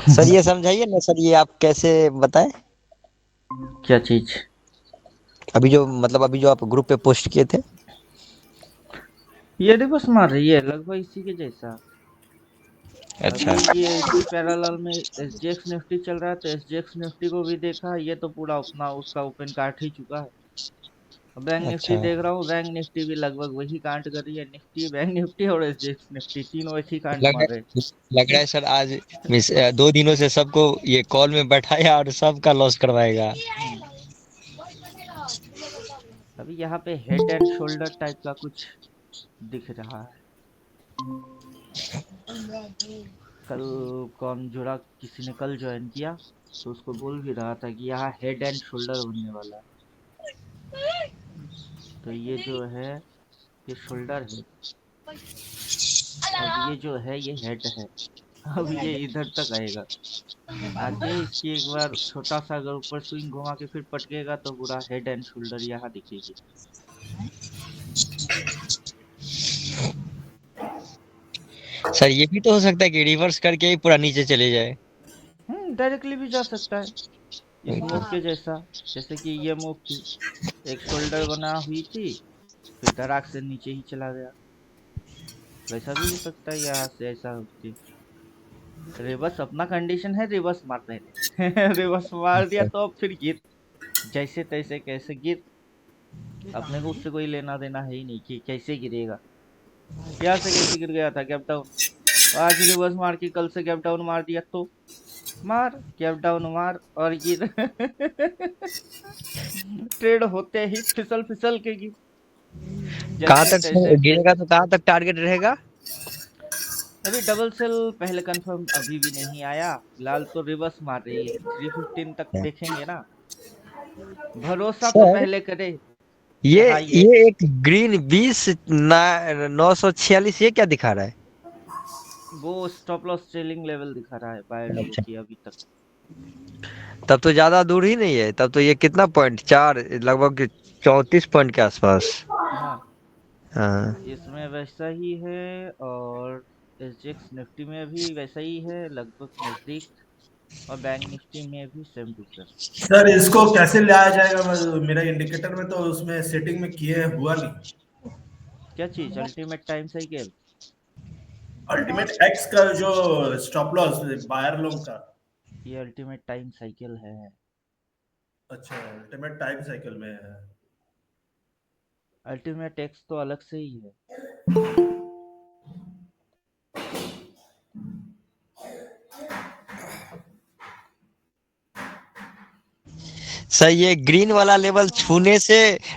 Sir ये समझाइए ना सर, ये आप कैसे बताएं। क्या चीज? अभी जो आप ग्रुप पे पोस्ट किए थे। ये रिवर्स मार रही है लगभग इसी के जैसा। अभी अच्छा। ये इसी पैरेलल में एसजीएक्स निफ्टी चल रहा है, तो एसजीएक्स निफ्टी को भी देखा, ये तो पूरा अपना उसका ओपन काट ही चुका है। बैंक निफ्टी अच्छा। देख रहा हूँ, बैंक निफ्टी भी लगभग वही कांट कर रही है। निफ्टी, बैंक निफ्टी और एसजीएक्स निफ्टी तीनों एक ही कांट लग मार रहे हैं। लग रहा है सर आज 2 दिनों से सबको ये कॉल में बैठाया और सबका लॉस करवाएगा। हम्म, अभी यहाँ पे हेड एंड शोल्डर टाइप का कुछ दिख रहा है। कल कौन जुड़ा, किसी ने कल ज्वाइन किया, तो उसको बोल भी रहा था कि यहाँ हेड एंड शोल्डर बनने वाला है। तो ये जो है, ये शोल्डर है। अब ये जो है ये हेड है। अब ये इधर तक आएगा, आके इसकी एक बार छोटा सा अगर ऊपर स्विंग घुमा के फिर पटकेगा तो पूरा हेड एंड शोल्डर यहाँ दिखेगी। सर ये भी तो हो सकता है कि रिवर्स करके ही पूरा नीचे चले जाए। डायरेक्टली भी जा सकता है, इस वही तो। मूव के जैसा। जैसे कि ये मूव थी, एक शोल्डर बना हुई थी, फिर धड़ाक से नीचे ही चला गया। वैसा भी हो सकता है, यहाँ से ऐसा होती। रिवर्स अपना कंडीशन है, रिवर्स मार रहे रिवर्स मार दिया अच्छा। तो अब फिर गिर, जैसे तैसे कैसे गिर। अपने को उससे कोई लेना देना है ही नहीं कि कैसे गिरेगा। यहाँ से कैसे गिर गया था गैप डाउन, आज रिवर्स मार के कल से गैप डाउन मार दिया तो मार, गैप डाउन मार और गिर ट्रेड होते ही फिसल फिसल के गिर, कहाँ जैसे तक तैसे सर गिरेगा तो कहाँ तक टारगेट रहेगा? अभी डबल सेल पहले कंफर्म अभी भी नहीं आया, फिलहाल तो रिवर्स मार रही है। 315 तक देखेंगे ना, भरोसा तो सर पहले करे। ये चढ़ाइए। ये एक ग्रीन 20 946 ये क्या दिखा रहा है? वो स्टॉप लॉस ट्रेलिंग लेवल दिखा रहा है बायर लोगों अच्छा। की अभी तक। तब तो ज्यादा दूर ही नहीं है, तब तो ये कितना पॉइंट, चार लगभग 34 पॉइंट के आसपास। हाँ, हाँ। इसमें वैसा ही है, और एसजीएक्स निफ्टी में भी वैसा ही है लगभग नजदीक, और बैंक निफ्टी में भी सेम टू सेम। सर इसको कैसे लाया जाएगा? मेरा इंडिकेटर में तो उसमें सेटिंग में किए हुआ नहीं। क्या चीज? Ultimate time cycle? Ultimate x का जो स्टॉप लॉस बायर लोग का। ये अल्टीमेट टाइम साइकिल है। अच्छा, अल्टीमेट टाइम साइकिल में है। अल्टीमेट एक्स तो अलग से ही है। सर ये ग्रीन वाला लेवल छूने से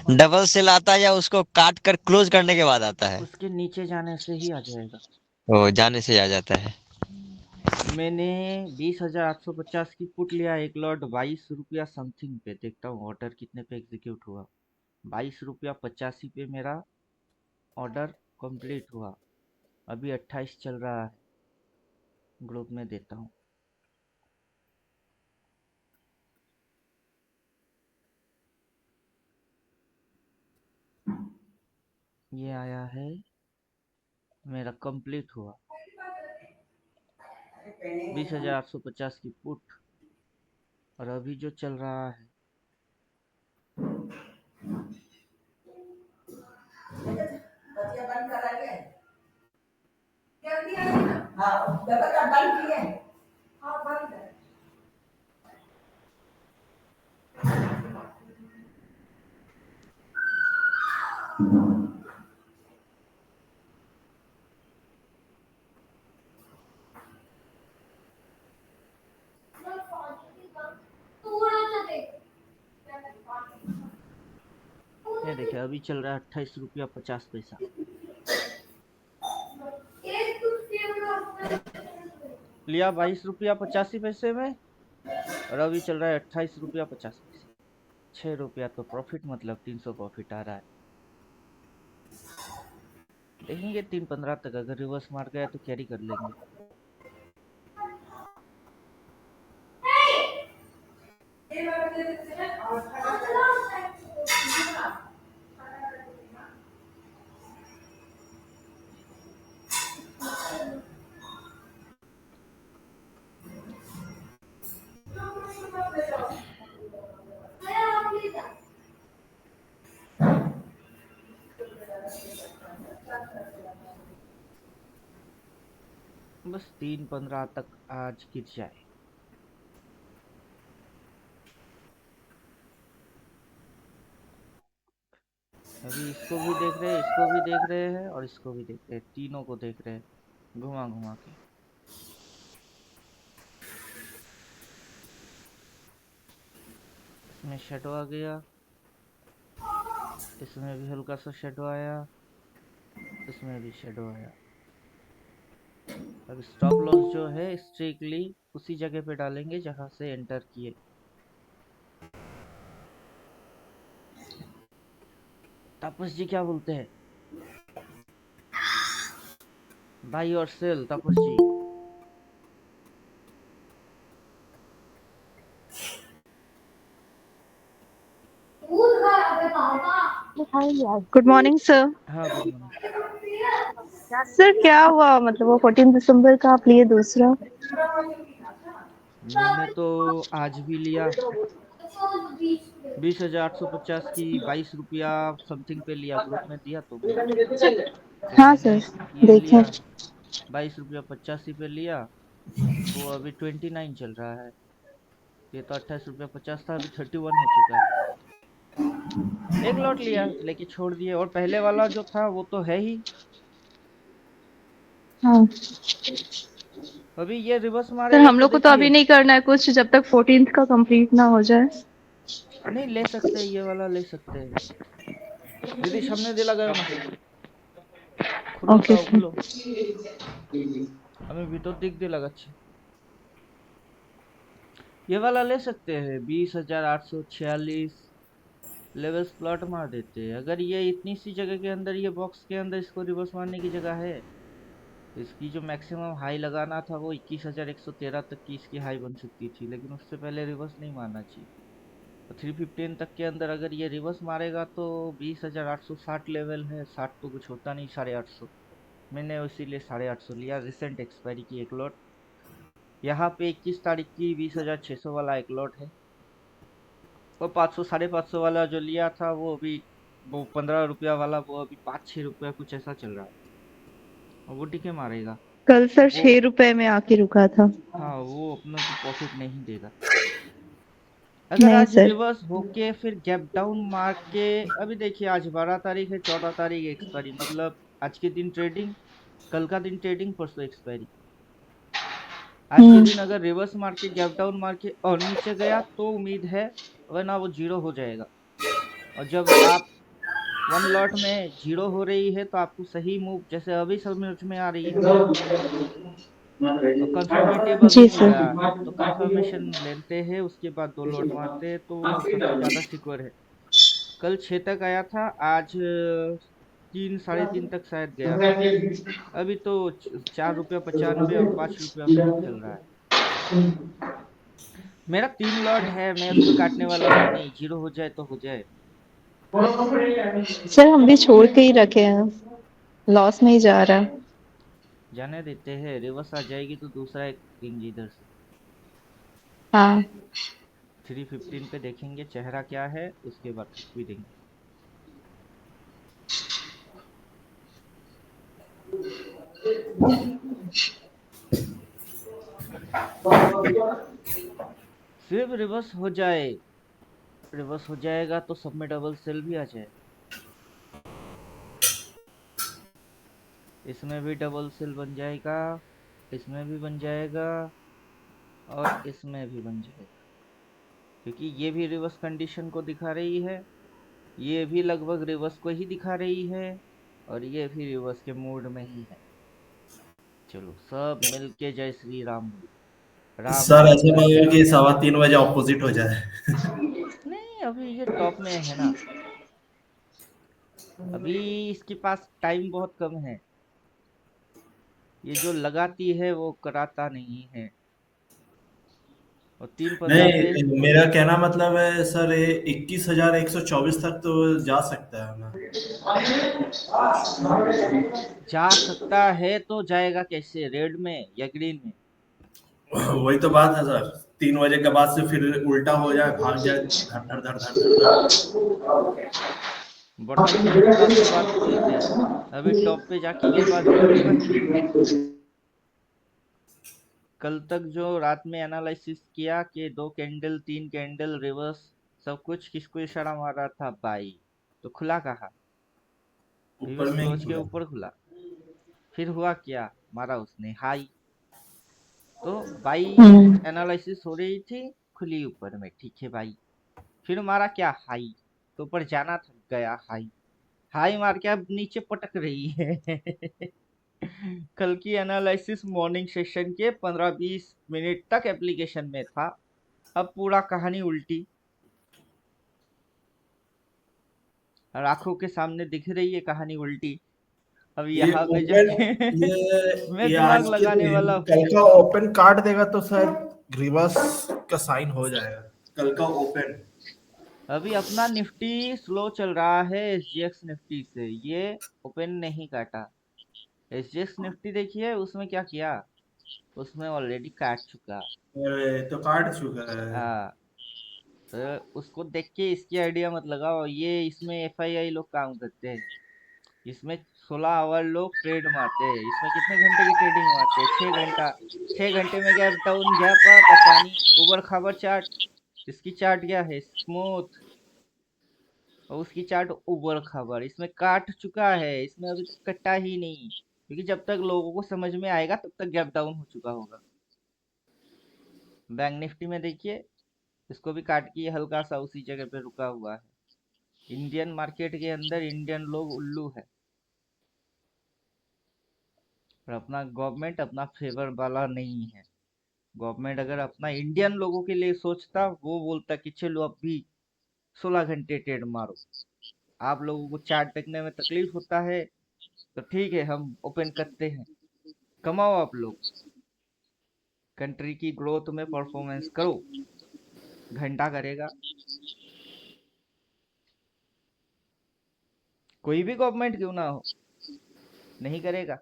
डबल सेल आता है या उसको काट कर क्लोज करने के बाद आता है? उसके नीचे जाने से ही आ जाएगा। वो जाने से आ जाता है। मैंने 20,850 की पुट लिया, एक लॉट 22 रुपया समथिंग पे। देखता हूँ ऑर्डर कितने पे एग्जीक्यूट हुआ। 22 रुपया 85 पे मेरा ऑर्डर कंप्लीट हुआ। अभी 28 चल रहा है, ग्रुप में देता हूँ। ये आया है, मेरा कंप्लीट हुआ। 20,850 की पुट, और अभी जो चल रहा है, ये देखिए अभी चल रहा है 28 रुपया 50 पैसा। लिया 22 रुपया 85 पैसे में, और अभी चल रहा है 28 रुपया 50 पैसे। 6 रुपया तो प्रॉफिट, मतलब 300 प्रॉफिट आ रहा है। देखेंगे 315 तक, अगर रिवर्स मार गया तो कैरी कर लेंगे। बस 3:15 तक आज गिर जाए। अभी इसको भी देख रहे हैं, इसको भी देख रहे हैं और इसको भी देख रहे हैं, तीनों को देख रहे हैं घुमा घुमा के। इसमें शेडो आ गया, इसमें भी हल्का सा शेडो आया, इसमें भी शेडो आया। अब स्टॉप लॉस जो है स्ट्रिक्टली उसी जगह पे डालेंगे जहां से एंटर किए। तापस जी क्या बोलते हैं? बाई और sell, Tapas ji. Good morning sir. हाँ गुड मॉर्निंग। सर क्या हुआ, मतलब वो 14 दिसंबर का आप लिए दूसरा? मैंने तो आज भी लिया 20,850 की 22 रुपया समथिंग पे लिया, ग्रुप में दिया तो मैंने। फिर हाँ मैंने सर, ये देखें। लिया 22 रुपया 85 पे लिया, वो अभी 29 चल रहा है। ये तो 28 रुपया 50 था, अभी 31 हो चुका है। एक लॉट लिया लेके छोड़ दिए, और पहले वाला जो था वो तो है ही। हाँ अभी ये रिवर्स सर, मारेगा हम तो लोग को तो अभी देखिए। नहीं करना है कुछ जब तक 14th का कंप्लीट ना हो जाए। नहीं ले सकते हैं, ये वाला ले सकते हैं। दीदी सामने दे लगाओ ना, खुलो ओके ताओ सर। खुलो। हमें भी तो दिख दे लगाচ্ছি। ये वाला ले सकते हैं 20,846 लेवल्स प्लॉट मार देते हैं। अगर ये इतनी सी जगह के अंदर, ये बॉक्स के अंदर इसको रिवर्स मारने की जगह है, तो इसकी जो मैक्सिमम हाई लगाना था वो 21,113 तक की इसकी हाई बन सकती थी, लेकिन उससे पहले रिवर्स नहीं मारना चाहिए। तो 315 तक के अंदर अगर ये रिवर्स मारेगा तो 20,860 लेवल है, 60 तो कुछ होता नहीं, 850। मैंने इसीलिए 850 लिया। रिसेंट एक्सपायरी की एक लॉट यहाँ पे 21 तारीख की 20,600 वाला एक लॉट है। वो 500 550 वाला जो लिया था वो अभी, वो 15 रुपया वाला वो अभी 5-6 रुपया कुछ ऐसा चल रहा है, और वो टिके मारेगा। कल सर वो 6 रुपए में आके रुका था। हाँ, वो अपना को प्रॉफिट नहीं देगा। अगर नहीं आज सर। रिवर्स होके फिर गैप डाउन मार के, अभी देखिए आज 12 तारीख है, 14 तारीख एक्सपायरी, मतलब आज के दिन ट्रेडिंग, कल का दिन ट्रेडिंग, परसों एक्सपायरी। आज के दिन अगर रिवर्स मार के गैप डाउन मार के और नीचे गया तो उम्मीद है, वरना वो जीरो हो जाएगा। और जब आप वन लॉट में जीरो हो रही है तो आपको सही मूव, जैसे अभी समझ में आ रही है मेरे को, और कंफर्मेटिव अभी जी नहीं सर। गया, तो कंफर्मेशन लेते हैं, उसके बाद 2 लॉट मारते हैं तो सबसे ज्यादा सिक्योर है। कल 6 तक आया था, आज 3 साढ़े 3 तक शायद गया था। अभी तो 4 रुपया 95 और 5 रुपया पे ही चल रहा है। मेरा 3 लॉट है, मैं उसको काटने वाला हूँ नहीं, जीरो हो जाए तो हो जाए। सर हम भी छोड़ के ही रखे हैं, लॉस नहीं जा रहा। जाने देते हैं, रिवर्स आ जाएगी तो दूसरा एक देंगे इधर से। हाँ 315 पे देखेंगे चेहरा क्या है, उसके बाद कुछ भी देंगे। सिर्फ रिवर्स हो जाए, रिवर्स हो जाएगा तो सब में डबल सेल भी आ जाएगा। इसमें भी डबल सेल बन जाएगा, इसमें भी बन जाएगा, और इसमें भी बन जाएगा, क्योंकि ये भी रिवर्स कंडीशन को दिखा रही है, ये भी लगभग रिवर्स को ही दिखा रही है, और ये भी रिवर्स के मूड में ही है। चलो सब मिलके जय श्री राम बोलो। राम सर राम ऐसे जय लगे जय। कि 3:15 बजे ऑपोजिट हो जाए। नहीं अभी ये टॉप में है ना, अभी इसके पास टाइम बहुत कम है, ये जो लगाती है वो कराता नहीं है। और 3:15 पे नहीं, मेरा कहना मतलब है सर, ये 21,124 तक तो जा सकता है ना। जा सकता है तो जाएगा कैसे, रेड में या ग्रीन में? वही तो बात है सर, 3 बजे के बाद से फिर उल्टा हो जाए, भाग जाए, धर धर धर धर धर धर। बॉटम से टूटा तो बात अलग है, अभी टॉप पे जाके ये बात जरूरी बात नहीं है। कल तक जो रात में एनालिसिस किया कि 2 कैंडल 3 कैंडल रिवर्स सब कुछ किसको इशारा मार रहा था? बाई। तो खुला कहाँ? ऊपर रिवर्स में ही क्लोज के खुला। ऊपर खुला। फिर हुआ क्या? मारा उसने हाई। तो बाई हम्म एनालिसिस हो रही थी, खुली ऊपर में, ठीक है भाई। फिर मारा क्या? हाई। तो ऊपर जाना था, गया हाई। हाई मार के अब नीचे पटक रही है। कल की एनालिसिस मॉर्निंग सेशन के 15-20 मिनट तक एप्लीकेशन में था। अब पूरा कहानी उल्टी और आंखों के सामने दिख रही है कहानी उल्टी। अब ये यहाँ पे ओपन जाके मैं ये दिमाग आज के लगाने दिन वाला कल हूँ। का ओपन काट देगा तो शायद रिवर्स का साइन हो जाएगा। कल का ओपन अभी अपना निफ्टी स्लो चल रहा है एसजीएक्स निफ्टी से, ये ओपन नहीं काटा। एसजीएक्स निफ्टी देखिए उसमें क्या किया, उसमें ऑलरेडी काट चुका। तो काट चुका है। हाँ, तो उसको देख के इसकी आइडिया मत लगाओ, ये इसमें एफआईआई लोग काम करते हैं। इसमें 16 आवर लोग ट्रेड मारते हैं। इसमें कितने घंटे की ट्रेडिंग मारते हैं? 6 घंटा। 6 घंटे में गैप डाउन गैप अप, पता नहीं ऊबर खाबर चार्ट। इसकी चार्ट क्या है? स्मूथ। और उसकी चार्ट ऊबड़ खाबड़। इसमें काट चुका है, इसमें अभी तक कटा ही नहीं, क्योंकि जब तक लोगों को समझ में आएगा तब तक गैप डाउन हो चुका होगा। बैंक निफ्टी में देखिए, इसको भी काट के ये हल्का सा उसी जगह पे रुका हुआ है। इंडियन मार्केट के अंदर इंडियन लोग उल्लू है, और अपना गवर्नमेंट अपना फेवर वाला नहीं है। गवर्नमेंट अगर अपना इंडियन लोगों के लिए सोचता, वो बोलता कि चलो अब भी 16 घंटे ट्रेड मारो। आप लोगों को चार्ट देखने में तकलीफ होता है तो ठीक है, हम ओपन करते हैं, कमाओ आप लोग, कंट्री की ग्रोथ में परफॉर्मेंस करो। घंटा करेगा कोई भी गवर्नमेंट क्यों ना हो, नहीं करेगा।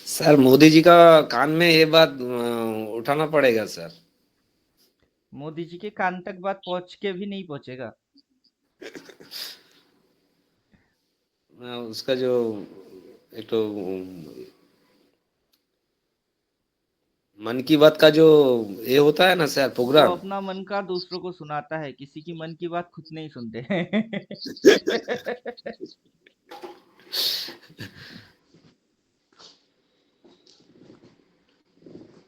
सर मोदी जी का कान में ये बात उठाना पड़ेगा सर। मोदी जी के कान तक बात पहुंच के भी नहीं पहुंचेगा। उसका जो एक तो मन की बात का जो ये होता है ना सर वो प्रोग्राम। अपना मन का दूसरों को सुनाता है, किसी की मन की बात खुद नहीं सुनते।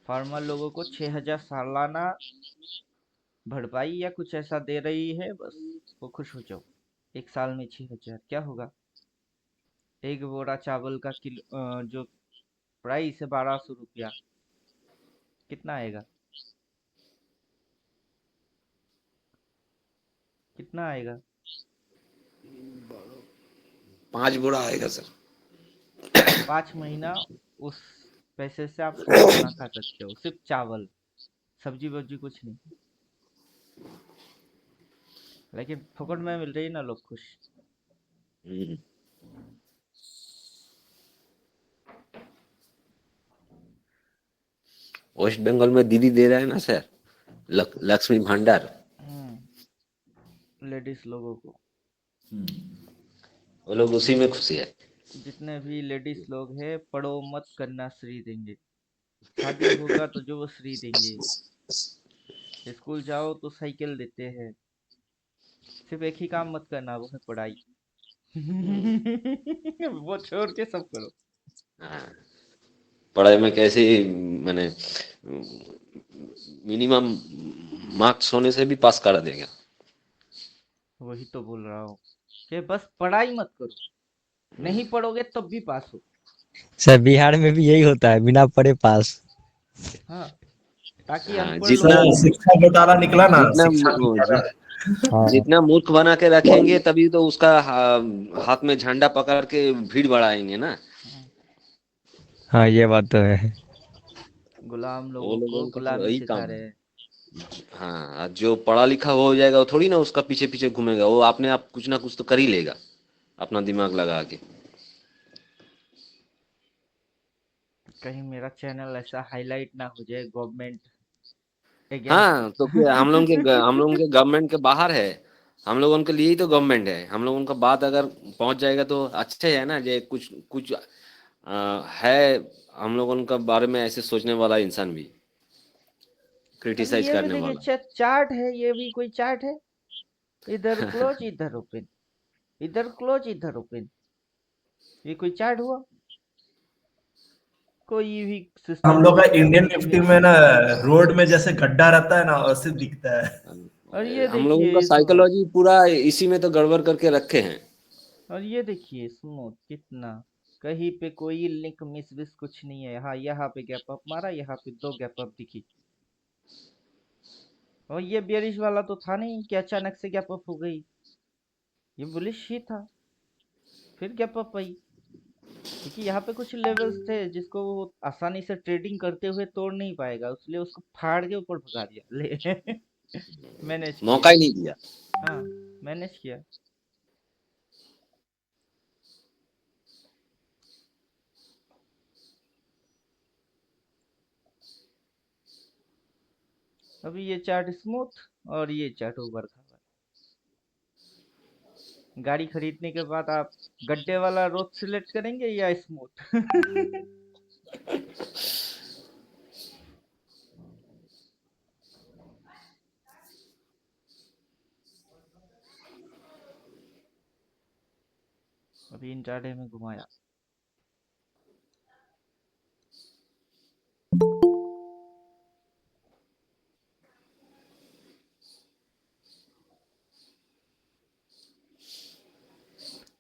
फार्मर लोगों को 6,000 सालाना भरपाई या कुछ ऐसा दे रही है, बस वो खुश हो जाओ। एक साल में 6,000 क्या होगा? एक बोरा चावल का किलो जो प्राइस है 1,200 रुपया, कितना आएगा? कितना आएगा? 5 बोरा आएगा सर। 5 महीना उस पैसे से आप खाना खा सकते हो, सिर्फ चावल, सब्जी वब्जी कुछ नहीं। लेकिन फोकट में मिल रही है ना, लोग खुश। हम्म। वेस्ट बंगाल में दीदी दे रहा है ना सर, लक्ष्मी भंडार। लेडीज लोगों को, वो लोग उसी में खुशी है। जितने भी लेडीज लोग हैं, पढ़ो मत करना श्री देंगे। शादी होगा तो जो वो श्री देंगे। स्कूल जाओ तो साइकिल देते हैं। सिर्फ एक ही काम मत करना, वो है पढ़ाई। वो छोड़ के सब करो। हाँ, पढ़ाई में कैसे मैंने मिनिमम मार्क्स होने से भी पास करा देगा। वही तो बोल रहा हूँ कि बस पढ़ाई मत करो, नहीं पढ़ोगे तब भी पास हो। सर बिहार में भी यही होता है, बिना पढ़े पास। हाँ, ताकि हाँ, अनपढ़ जितना लोगों को शिक्षा घोटाला निकला ना, जितना शिक्षा घोटाला। हाँ जितना मूर्ख बना के रखेंगे तभी तो उसका हाथ में झंडा पकड़ के भीड़ बढ़ाएंगे ना। हाँ, ये बात तो है। गुलाम वो लोगों को लोगों का तो गुलामी वही सिखा काम रहे है। हैं। हाँ, जो पढ़ा लिखा हो जाएगा वो थोड़ी ना उसका पीछे पीछे घूमेगा, वो अपने आप कुछ ना कुछ तो कर ही लेगा अपना दिमाग लगा के। कहीं मेरा चैनल ऐसा हाईलाइट ना हो जाए गवर्नमेंट अगेंस्ट। हाँ, तो फिर हम लोगों के गवर्नमेंट के बाहर है। हम लोगों के लिए ही तो गवर्नमेंट है। हम लोगों का बात अगर पहुंच जाएगा तो अच्छा है ना। जे कुछ कुछ है हम लोगों का बारे में ऐसे सोचने वाला इंसान भी, अभी क्रिटिसाइज ये भी करने देखिए, वाला। चार्ट है, ये भी कोई चार्ट है? इधर क्लोज, इधर ओपन, इधर क्लोज, इधर ओपन, ये कोई चार्ट हुआ? कोई भी हम लोग का सिस्टमेटिक इंडियन तरीके निफ्टी से। में ना रोड में जैसे गड्ढा रहता है ना वैसे दिखता है। और ये हम लोगों का देखिए इसमें, साइकोलॉजी पूरा इसी में तो गड़बड़ करके रखे हैं। और ये देखिए स्मूथ कितना, कहीं पे कोई लिंक मिस विस कुछ नहीं है। हाँ, यहाँ पे गैप अप मारा, यहाँ पे दो गैप अप दिखी, और ये बेरिश वाला तो था नहीं कि अचानक से गैप अप हो गई, ये बुलिश ही था, फिर गैप अप आई। क्योंकि यहाँ पे कुछ लेवल्स थे जिसको वो आसानी से ट्रेडिंग करते हुए तोड़ नहीं पाएगा, इसलिए उसको फाड़ के ऊपर भगा दिया ले मैनेज किया। मौका ही नहीं दिया। हाँ, मैनेज किया। अभी ये चार्ट स्मूथ, और ये चार्ट ऊपर खावा। गाड़ी खरीदने के बाद आप गड्ढे वाला रोड सिलेक्ट करेंगे या स्मूथ? अभी इंट्राडे में घुमाया।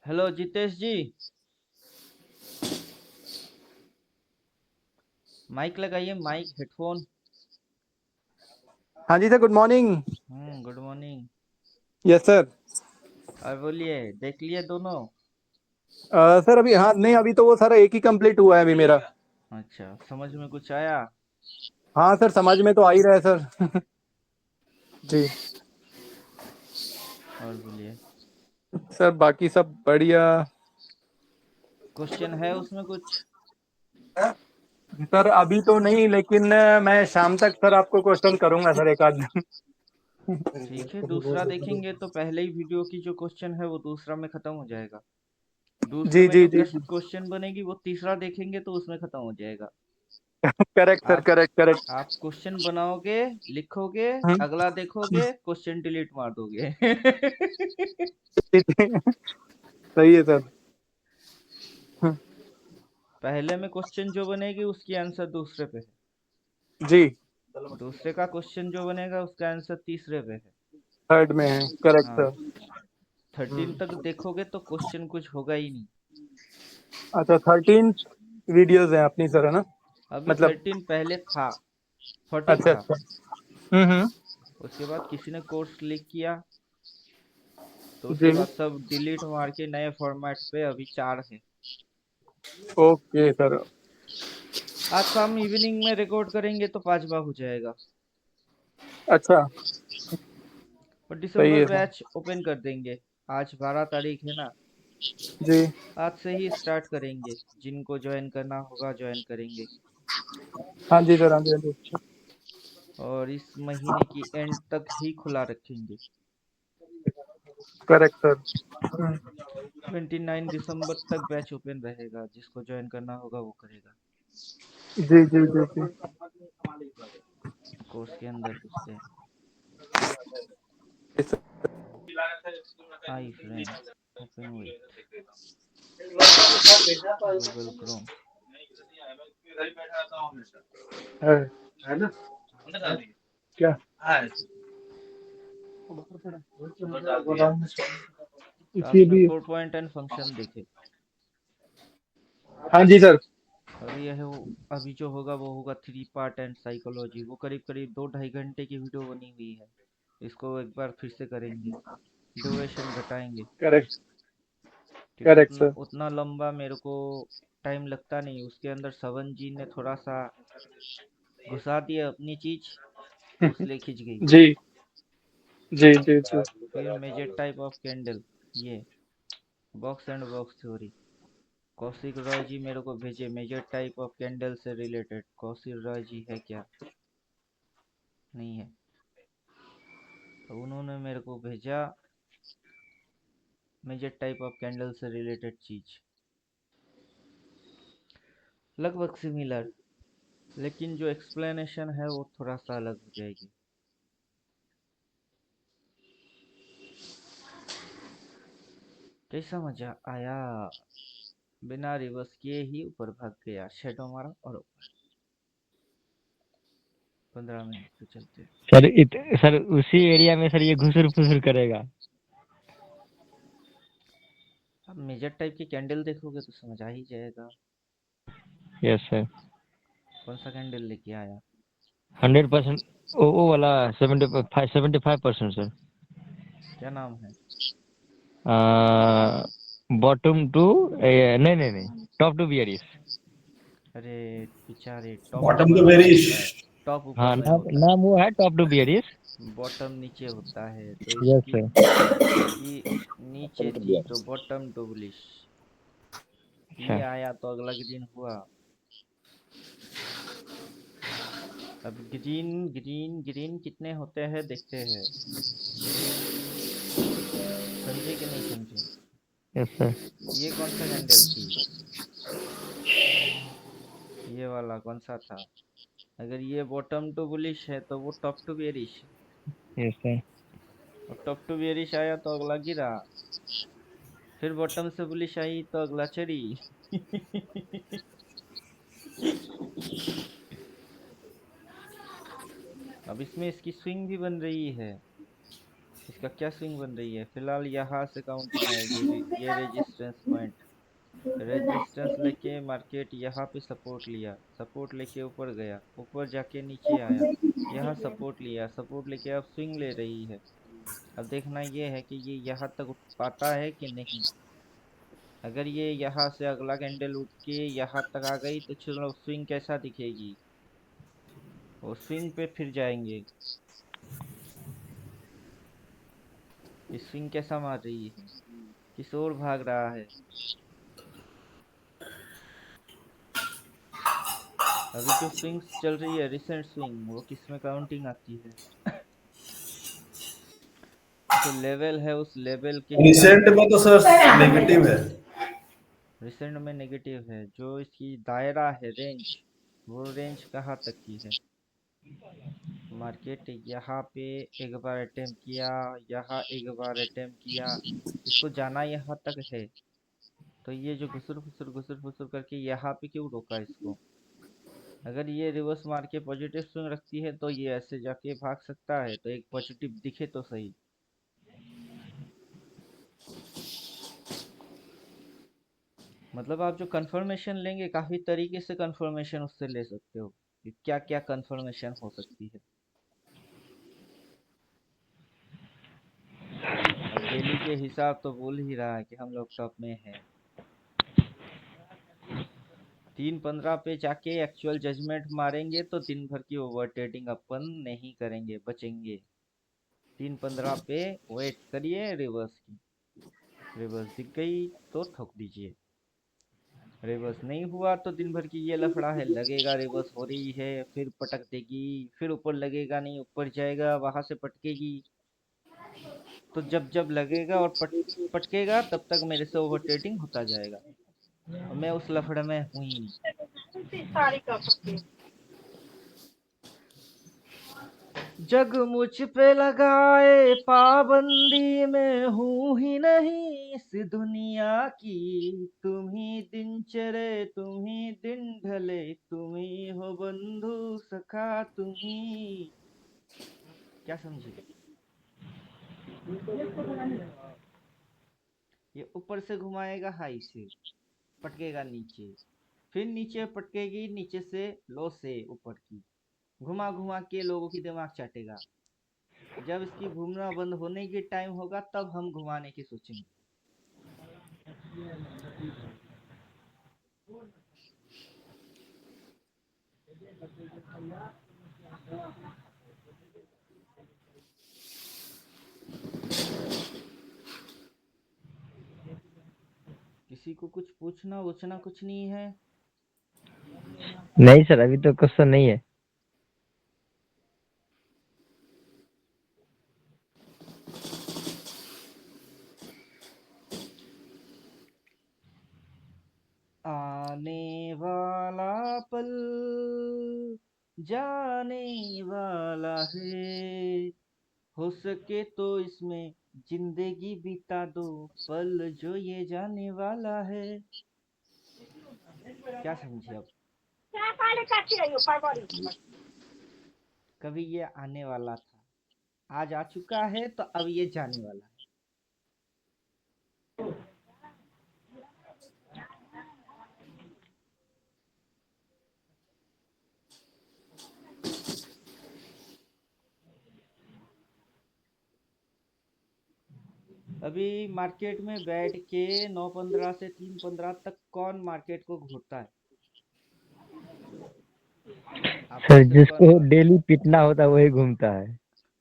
हेलो जितेश जी, माइक लगाइए, माइक, हेडफोन। हाँ जी sir, good morning. Good morning. Yes sir. और बोलिए, देख लिए दोनों? सर अभी, हाँ नहीं, अभी तो वो सारा एक ही कंप्लीट हुआ है अभी मेरा। अच्छा, समझ में कुछ आया? हाँ सर, समझ में तो आ ही रहा है सर। जी और बोलिए, सर, बाकी सब बढ़िया। क्वेश्चन है उसमें कुछ? सर अभी तो नहीं, लेकिन मैं शाम तक सर आपको क्वेश्चन करूंगा सर एक आध। ठीक है, दूसरा देखेंगे तो पहले ही वीडियो की जो क्वेश्चन है वो दूसरा में खत्म हो जाएगा। दूसरे जी में जी जो जी। क्वेश्चन बनेगी वो तीसरा देखेंगे तो उसमें खत्म हो जाएगा। करेक्ट सर, आप करेक्ट करेक्ट। आप क्वेश्चन बनाओगे, लिखोगे, अगला देखोगे, क्वेश्चन डिलीट मार दोगे। सही है सर। पहले में क्वेश्चन जो बनेगी उसकी आंसर दूसरे पे जी। है, दूसरे का क्वेश्चन जो बनेगा उसका आंसर तीसरे पे है। थर्ड में है, करेक्ट हाँ, सर। 13 तक देखोगे तो क्वेश्चन कुछ होगा ही नहीं। अच्छा, 13 वीडियोस हैं अपनी सर, है ना? अभी मतलब 13 पहले था, 14 अच्छा था। अच्छा। हम्म। उसके बाद किसी ने कोर्स लीक किया, तो उसके जी। बाद सब डिलीट मार के नए फॉर्मेट पे अभी 4 है। Okay sir. आज शाम इवनिंग में रिकॉर्ड करेंगे तो 5 बार हो जाएगा। अच्छा। और सही दिसंबर है सर। बैच ओपन कर देंगे। आज 12 तारीख है ना, जी। आज से ही स्टार्ट करेंगे। जिनको ज्वाइन करना होगा ज्वाइन करेंगे, हाँ जी सर, हाँ जी, हाँ जी। और इस महीने की एंड तक ही खुला रखेंगे। Correct sir. 29 दिसंबर तक बैच ओपन रहेगा, जिसको ज्वाइन करना होगा वो करेगा। जी जी जी जी। कोर्स के अंदर घुसते हैं। Hi friend, open with Google Chrome. है है ना? क्या? तो इसलिए आपने भी। 4 पॉइंट एंड फंक्शन देखे? हाँ जी सर। अभी यह अभी जो होगा वो होगा 3 पार्ट एंड साइकोलॉजी। वो करीब करीब 2 ढाई घंटे की वीडियो बनी हुई है। इसको एक बार फिर से करेंगे, ड्यूरेशन घटाएंगे। करेक्ट। क्योंकि करेक्ट उतना सर। उतना लंबा मेरे को टाइम लगता नहीं। उसके अंदर सवन जी ने थोड़ा सा घुसा दिया अपनी चीज, उसलिए खिंच गई। जी जी जी जी। फिर मेजर टाइप ऑफ कैंडल, ये box and box theory. Koushik Roy ji मेरे को भेजे मेजर टाइप ऑफ कैंडल से रिलेटेड। कौशिक रॉय जी है क्या? नहीं है। तो उन्होंने मेरे को भेजा मेजर टाइप ऑफ कैंडल से रिलेटेड चीज। लगभग सिमिलर, लेकिन जो एक्सप्लेनेशन है वो थोड़ा सा अलग हो जाएगी। कैसा मजा आया, बिना रिवर्स किए ही ऊपर भाग गया, शेडो मारा और ऊपर। 15 मिनट तो चलते हैं। सर उसी एरिया में सर ये घुसुर फुसुर करेगा। अब मेजर टाइप की कैंडल देखोगे तो समझ आ ही जाएगा। Yes sir. कौन सा कैंडल लेके आया? 100%। वो वाला 75% सर। क्या नाम है? बॉटम टू, नहीं नहीं नहीं, टॉप टू बियरिश। अरे बेचारे, टॉप बॉटम ऊपर तो में वेरी। होता है, टॉप ऊपर हाँ, में नाम होता नाम वो है टॉप टू बियरिश। है, बॉटम नीचे होता है, तो यस इसकी सर। इसकी नीचे थी तो बॉटम टू बुलिश। ये अच्छा। आया तो अगला ग्रीन हुआ। अब ग्रीन ग्रीन ग्रीन कितने होते हैं देखते हैं। समझे कि नहीं समझे? Yes sir. ये कौन सा कैंडल थी? ये वाला कौन सा था? अगर ये बॉटम टू बुलिश है तो वो top two bearish, yes sir. और टॉप टू बेरिश आया तो अगला गिरा, फिर बॉटम से बुलिश आई तो अगला चढ़ी। अब इसमें इसकी स्विंग भी बन रही है। इसका क्या स्विंग बन रही है? फिलहाल यहाँ से काउंटिंग आएगी, ये रेजिस्टेंस पॉइंट, रेजिस्टेंस लेके मार्केट यहाँ पे सपोर्ट लिया, सपोर्ट लेके ऊपर गया, ऊपर जाके नीचे आया, यहाँ सपोर्ट लिया, सपोर्ट लेके अब स्विंग ले रही है। अब देखना ये है कि ये यहाँ तक उठ पाता है कि नहीं। अगर ये यहाँ से अगला कैंडल उठ के यहाँ तक आ गई तो चलो स्विंग कैसा दिखेगी, वो स्विंग पे फिर जाएंगे। ये स्विंग कैसा मार रही है, किस ओर भाग रहा है। अभी जो स्विंग्स चल रही है, रिसेंट स्विंग, वो किस में काउंटिंग आती है? जो लेवल है उस लेवल के हिसाब रिसेंट में तो सर नेगेटिव है। रिसेंट में नेगेटिव है। जो इसकी दायरा है, रेंज, वो रेंज कहाँ तक की है? मार्केट यहाँ पे एक बार अटेम्प्ट किया, यहाँ एक बार अटेम्प्ट किया, इसको जाना यहाँ तक है, तो ये जो घुसुर फुसुर करके यहाँ पे क्यों रोका इसको? अगर ये रिवर्स मार के पॉजिटिव स्विंग रखती है तो ये ऐसे जाके भाग सकता है, तो एक पॉजिटिव दिखे तो सही। मतलब आप जो कंफर्मेशन लेंगे, काफी तरीके से कंफर्मेशन उससे ले सकते हो कि क्या क्या कंफर्मेशन हो सकती है। अब डेली के हिसाब तो बोल ही रहा है कि हम लोग टॉप में हैं। 3:15 पे जाके एक्चुअल जजमेंट मारेंगे तो दिन भर की ओवर ट्रेडिंग अपन नहीं करेंगे, बचेंगे। 3:15 पे वेट करिए रिवर्स की, रिवर्स दिख गई तो ठोक दीजिए, रिवर्स नहीं हुआ तो दिन भर की ये लफड़ा है, लगेगा रिवर्स हो रही है फिर पटक देगी, फिर ऊपर लगेगा नहीं, ऊपर जाएगा वहां से पटकेगी। तो जब जब लगेगा और पटकेगा तब तक मेरे से ओवर ट्रेडिंग होता जाएगा, और मैं उस लफड़े में हूं ही नहीं। जग मुझ पे लगाए पाबंदी, में हूं ही नहीं इस दुनिया की, तुम ही दिन चढ़े तुम ही दिन ढले, तुम ही हो बंधु सखा तुम ही। क्या समझे? ये ऊपर से घुमाएगा हाई से, पटकेगा नीचे, फिर नीचे पटकेगी नीचे से लो से ऊपर की, घुमा घुमा के लोगों की दिमाग चाटेगा। जब इसकी घूमना बंद होने की टाइम होगा तब हम घुमाने की सोचेंगे। किसी को कुछ पूछना वूछना कुछ नहीं है? नहीं सर, अभी तो क्वेश्चन नहीं है। आने वाला जाने वाला है, हो सके तो इसमें जिंदगी बिता दो, पल जो ये जाने वाला है। क्या समझे अब? कभी ये आने वाला था, आज आ चुका है, तो अब ये जाने वाला है। अभी मार्केट में बैठ के 9:15 से 3:15 तक कौन मार्केट को घूरता है? आप में सर से कौन जिसको कौन? डेली पीटना होता है वही घूमता है।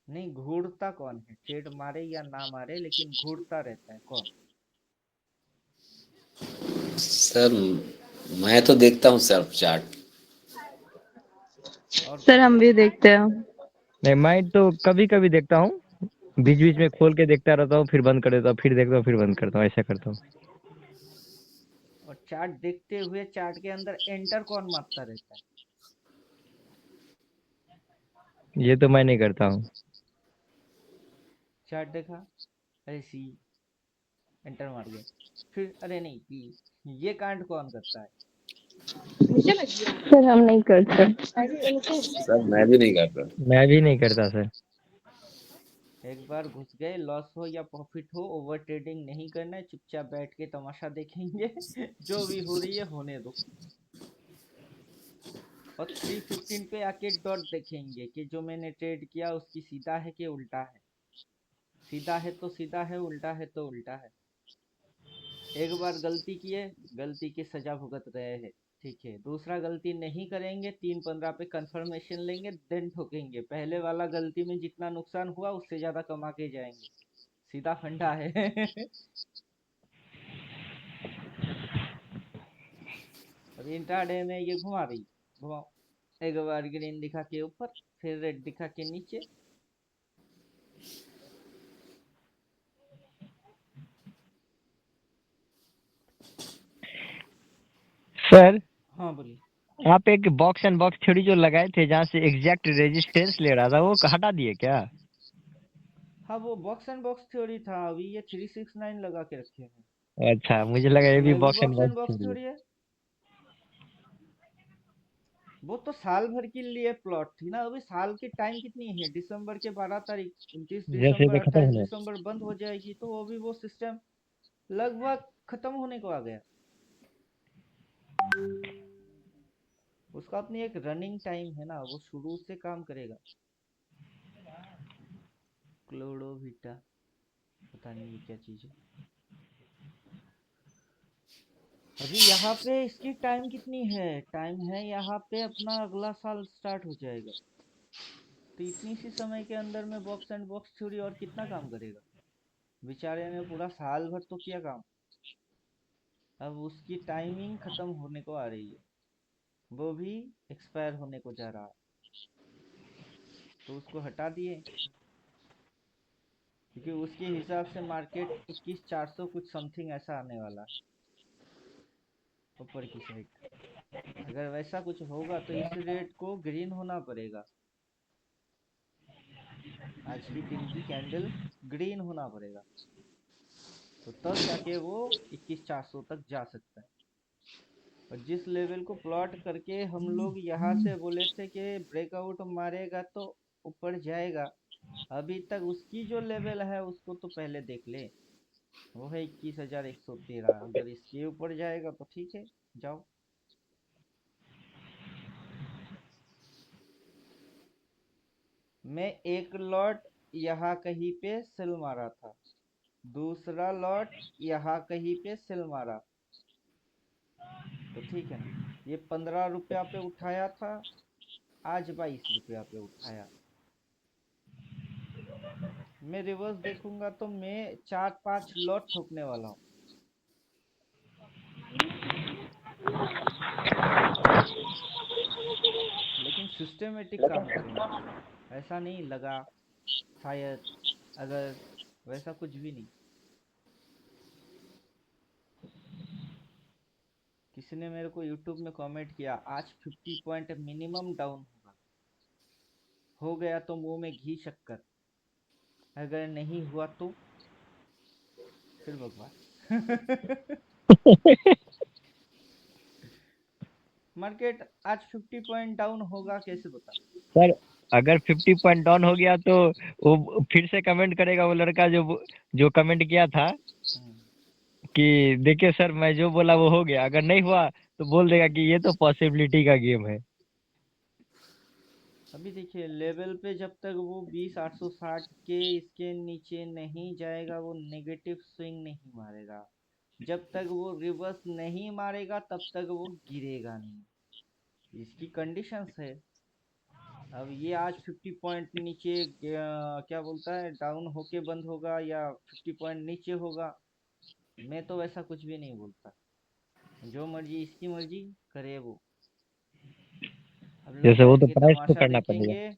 नहीं, घूरता कौन है? ट्रेड मारे या ना मारे, लेकिन घूरता रहता है कौन? सर मैं तो देखता हूँ सेल्फ चार्ट। और सर कौन? हम भी देखते हैं। नहीं, मैं तो कभी कभी देखता हूँ, बीच बीच में खोल के देखता रहता हूँ, फिर बंद कर देता हूँ, फिर देखता हूँ, फिर बंद करता हूँ, ऐसा करता हूँ। और चार्ट देखते हुए चार्ट के अंदर एंटर कौन मारता रहता है? ये तो मैं नहीं करता हूँ। चार्ट देखा, अरे सी, एंटर मार गया, फिर अरे नहीं पी, ये कांड कौन करता है? सर हम नहीं करते। सर मैं भी नहीं करता। मैं भी नहीं करता सर। एक बार घुस गए, लॉस हो या प्रॉफिट हो, ओवर ट्रेडिंग नहीं करना है, चुपचाप बैठ के तमाशा देखेंगे। जो भी हो रही है होने दो। और 3:15 पे आके डॉट देखेंगे कि जो मैंने ट्रेड किया उसकी सीधा है कि उल्टा है। सीधा है तो सीधा है, उल्टा है तो उल्टा है। एक बार गलती किए, गलती की सजा भुगत रहे हैं, ठीक है। दूसरा गलती नहीं करेंगे, 3:15 पे कंफर्मेशन लेंगे, देन ठोकेंगे। पहले वाला गलती में जितना नुकसान हुआ उससे ज्यादा कमा के जाएंगे। सीधा फंडा है। और इंट्राडे में ये घुमा रही, घुमाओ। एक बार ग्रीन दिखा के ऊपर, फिर रेड दिखा के नीचे। सर हाँ बोलिए। आप एक बॉक्स एंड बॉक्स थ्योरी जो लगाए थे जहाँ से एग्जैक्ट रेजिस्टेंस ले रहा था वो हटा दिए क्या? हाँ वो बॉक्स एंड बॉक्स थ्योरी था, अभी ये 369 लगा के रखे हैं। अच्छा, मुझे लगा ये भी इसमें भी box and box and box box theory है। थ्योरी है। वो तो साल भर के लिए प्लॉट थी ना। अभी साल की टाइम कितनी है? दिसंबर के 12 तारीख, 29 जैसे दिसंबर तो खत्म 28 होने। दिसंबर बंद हो जाएगी, तो अभी वो सिस्टम लगभग खत्म होने को आ गया। उसका अपनी एक रनिंग टाइम है ना, वो शुरू से काम करेगा। क्लोडोविटा, पता नहीं ये क्या चीज है। अभी यहाँ पे इसकी टाइम कितनी है? टाइम है यहाँ पे अपना अगला साल स्टार्ट हो जाएगा। तो इतनी सी समय के अंदर में बॉक्स एंड बॉक्स थ्योरी और कितना काम करेगा? बेचारे ने पूरा साल भर तो किया काम। अब उसकी टाइमिंग खत्म होने को आ रही है, वो भी एक्सपायर होने को जा रहा है, तो उसको हटा दिए। क्योंकि उसके हिसाब से मार्केट 21,400 कुछ समथिंग ऐसा आने वाला है ऊपर की साइड। अगर वैसा कुछ होगा तो इस रेट को ग्रीन होना पड़ेगा। आज की दिन की कैंडल ग्रीन होना पड़ेगा, तो तब जाके वो 21,400 तक जा सकता है। और जिस लेवल को प्लॉट करके हम लोग यहाँ से बोले थे कि ब्रेकआउट मारेगा तो ऊपर जाएगा, अभी तक उसकी जो लेवल है उसको तो पहले देख ले। वो है 21,113। अगर इसके ऊपर जाएगा तो ठीक है, जाओ। मैं एक लॉट यहाँ कहीं पे सेल मारा था, दूसरा लॉट यहाँ कहीं पे सेल मारा, तो ठीक है ना। ये 15 रुपया पे उठाया था, आज 22 रुपया पे उठाया। मैं रिवर्स देखूंगा तो मैं 4-5 लॉट ठोकने वाला हूँ। लेकिन सिस्टमेटिक काम करेंगे, ऐसा नहीं लगा शायद, अगर, वैसा कुछ भी नहीं। किसी ने मेरे को यूट्यूब में कमेंट किया, आज 50 पॉइंट मिनिमम डाउन होगा। हो गया तो मुंह में घी शक्कर, अगर नहीं हुआ तो फिर बकवास। मार्केट आज 50 पॉइंट डाउन होगा, कैसे बता? सर अगर 50 पॉइंट डाउन हो गया तो वो फिर से कमेंट करेगा, वो लड़का जो कमेंट किया था हम्म, कि देखिए सर मैं जो बोला वो हो गया, अगर नहीं हुआ तो बोल देगा कि ये तो पॉसिबिलिटी का गेम है। अभी देखिए लेवल पे जब तक वो 20,860 के इसके नीचे नहीं जाएगा वो नेगेटिव स्विंग नहीं मारेगा। जब तक वो रिवर्स नहीं मारेगा तब तक वो गिरेगा नहीं, इसकी कंडीशंस है। अब ये आज 50 पॉइंट नीचे क्या बोलता है, डाउन होके बंद होगा या 50 पॉइंट नीचे होगा, मैं तो वैसा कुछ भी नहीं बोलता। जो मर्जी इसकी मर्जी करे वो। अब लोग जैसे वो बैठ तो के प्राइस को तमाशा करना पड़ेगा। देखेंगे,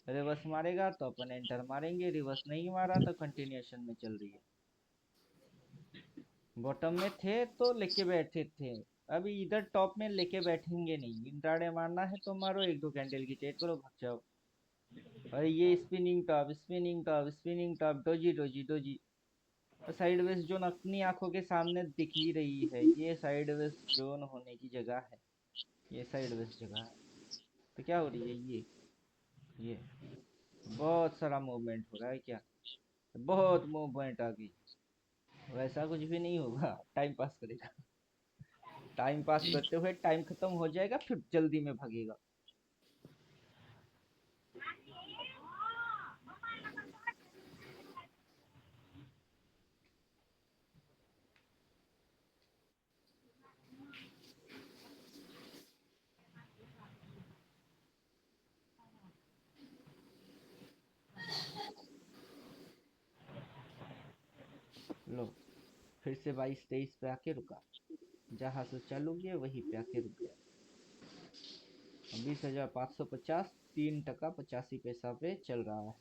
रिवर्स मारेगा तो अपन एंटर मारेंगे, रिवर्स नहीं मारा तो कंटिन्यूएशन में चल रही है। बॉटम में थे तो लेके बैठे थे, अभी इधर टॉप में लेके बैठेंगे नहीं। इंट्राडे मारना है तो मारो, एक दो कैंडल की ट्रेड करो, भाग जाओ। और ये spinning top spinning top spinning top, doji doji doji. और साइडवेज जोन अपनी आंखों के सामने दिख ही रही है, ये साइडवेज जोन होने की जगह है, ये साइडवेज जगह है। तो क्या हो रही है ये बहुत सारा मूवमेंट हो रहा है क्या, बहुत मूवमेंट आ गई। वैसा कुछ भी नहीं होगा, टाइम पास करेगा, टाइम पास जी करते हुए टाइम खत्म हो जाएगा, फिर जल्दी में भागेगा। लो फिर से 22-23 पे आके रुका, जहां से चालू किया वहीं पे आके रुक गया। 20,550 3 टका 85 पैसा पे चल रहा है।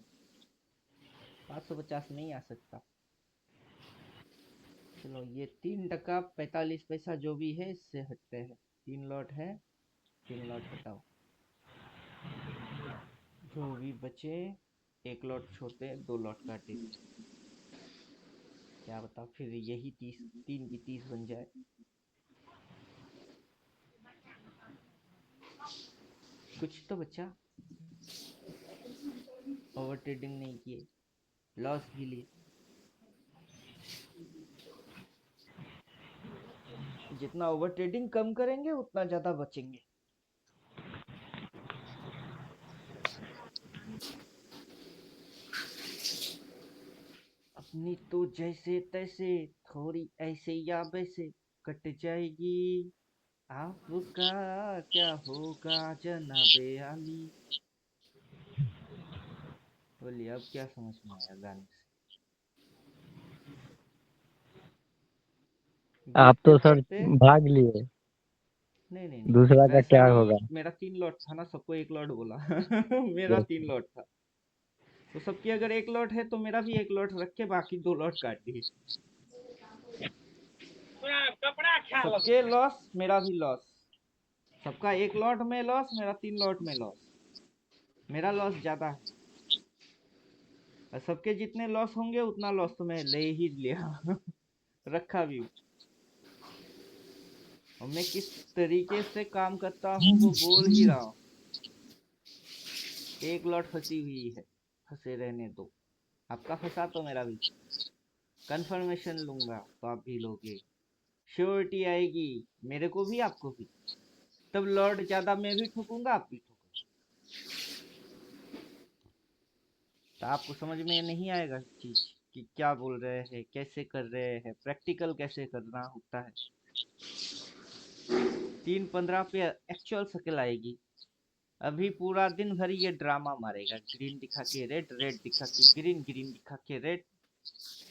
550 नहीं आ सकता। चलो ये 3 टका 45 पैसा जो भी है इससे हटते हैं। 3 लॉट है, 3 लॉट हटाओ, जो भी बचे 1 लॉट छोड़ते, 2 लॉट काटे। क्या बता फिर यही 30, 3 की 30 बन जाए। कुछ तो बचा, ओवर ट्रेडिंग नहीं किए, लॉस भी लिए। जितना ओवर ट्रेडिंग कम करेंगे उतना ज्यादा बचेंगे। अपनी तो जैसे तैसे, थोड़ी ऐसे या वैसे कट जाएगी। आपका क्या होगा जनाबे आली। बोलिए अब क्या समझ में आया गाने से? आप देखते तो सर पढ़ते। भाग लिए, नहीं नहीं नहीं, दूसरा का वैसा क्या नहीं। होगा। मेरा 3 लॉट था ना, सबको 1 लॉट बोला। मेरा Yes. 3 लॉट था, तो सबकी अगर 1 लॉट है तो मेरा भी 1 लॉट रख के बाकी 2 लॉट काट दिए। सबके लॉस मेरा भी लॉस, सबका 1 लॉट में लॉस, मेरा 3 लॉट में लॉस। मेरा लॉस ज्यादा है, और सबके जितने लॉस होंगे उतना लॉस तो मैं ले ही लिया। रखा भी हूँ। और मैं किस तरीके से काम करता हूँ वो बोल ही रहा हूँ। 1 लॉट फंसी हुई है, फंसे रहने दो। आपका फंसा तो मेरा भी, कंफर्मेशन लूंगा तो आप भी लोगे, श्योरिटी आएगी मेरे को भी आपको भी, तब लॉट ज्यादा मैं भी ठोकूंगा आप भी ठोकोगे। तो आपको समझ में नहीं आएगा चीज कि क्या बोल रहे हैं, कैसे कर रहे हैं, प्रैक्टिकल कैसे करना होता है। 3:15 पे एक्चुअल शक्ल आएगी। अभी पूरा दिन भर ये ड्रामा मारेगा, ग्रीन दिखा के रेड, रेड दिखा के ग्रीन, ग्रीन दिखा के रेड।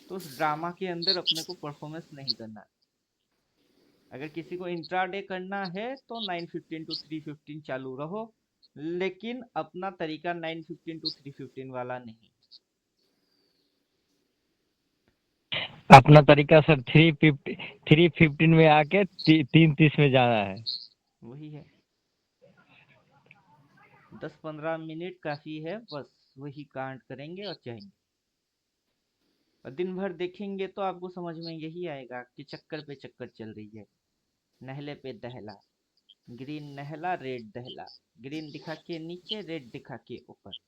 तो उस ड्रामा के अंदर अपने को परफॉर्मेंस नहीं करना है। अगर किसी को इंट्राडे करना है तो 9:15 to 3:15 चालू रहो, लेकिन अपना तरीका 9:15 to 3:15 वाला नहीं। अपना तरीका सर 315 में आके 3:30 में जाना है। वही है, 10-15 मिनट काफी है, बस वही कांड करेंगे और जाएंगे। और दिन भर देखेंगे तो आपको समझ में यही आएगा कि चक्कर पे चक्कर चल रही है, नहले पे दहला, ग्रीन नहला रेड दहला, ग्रीन दिखा के नीचे, रेड दिखा के ऊपर।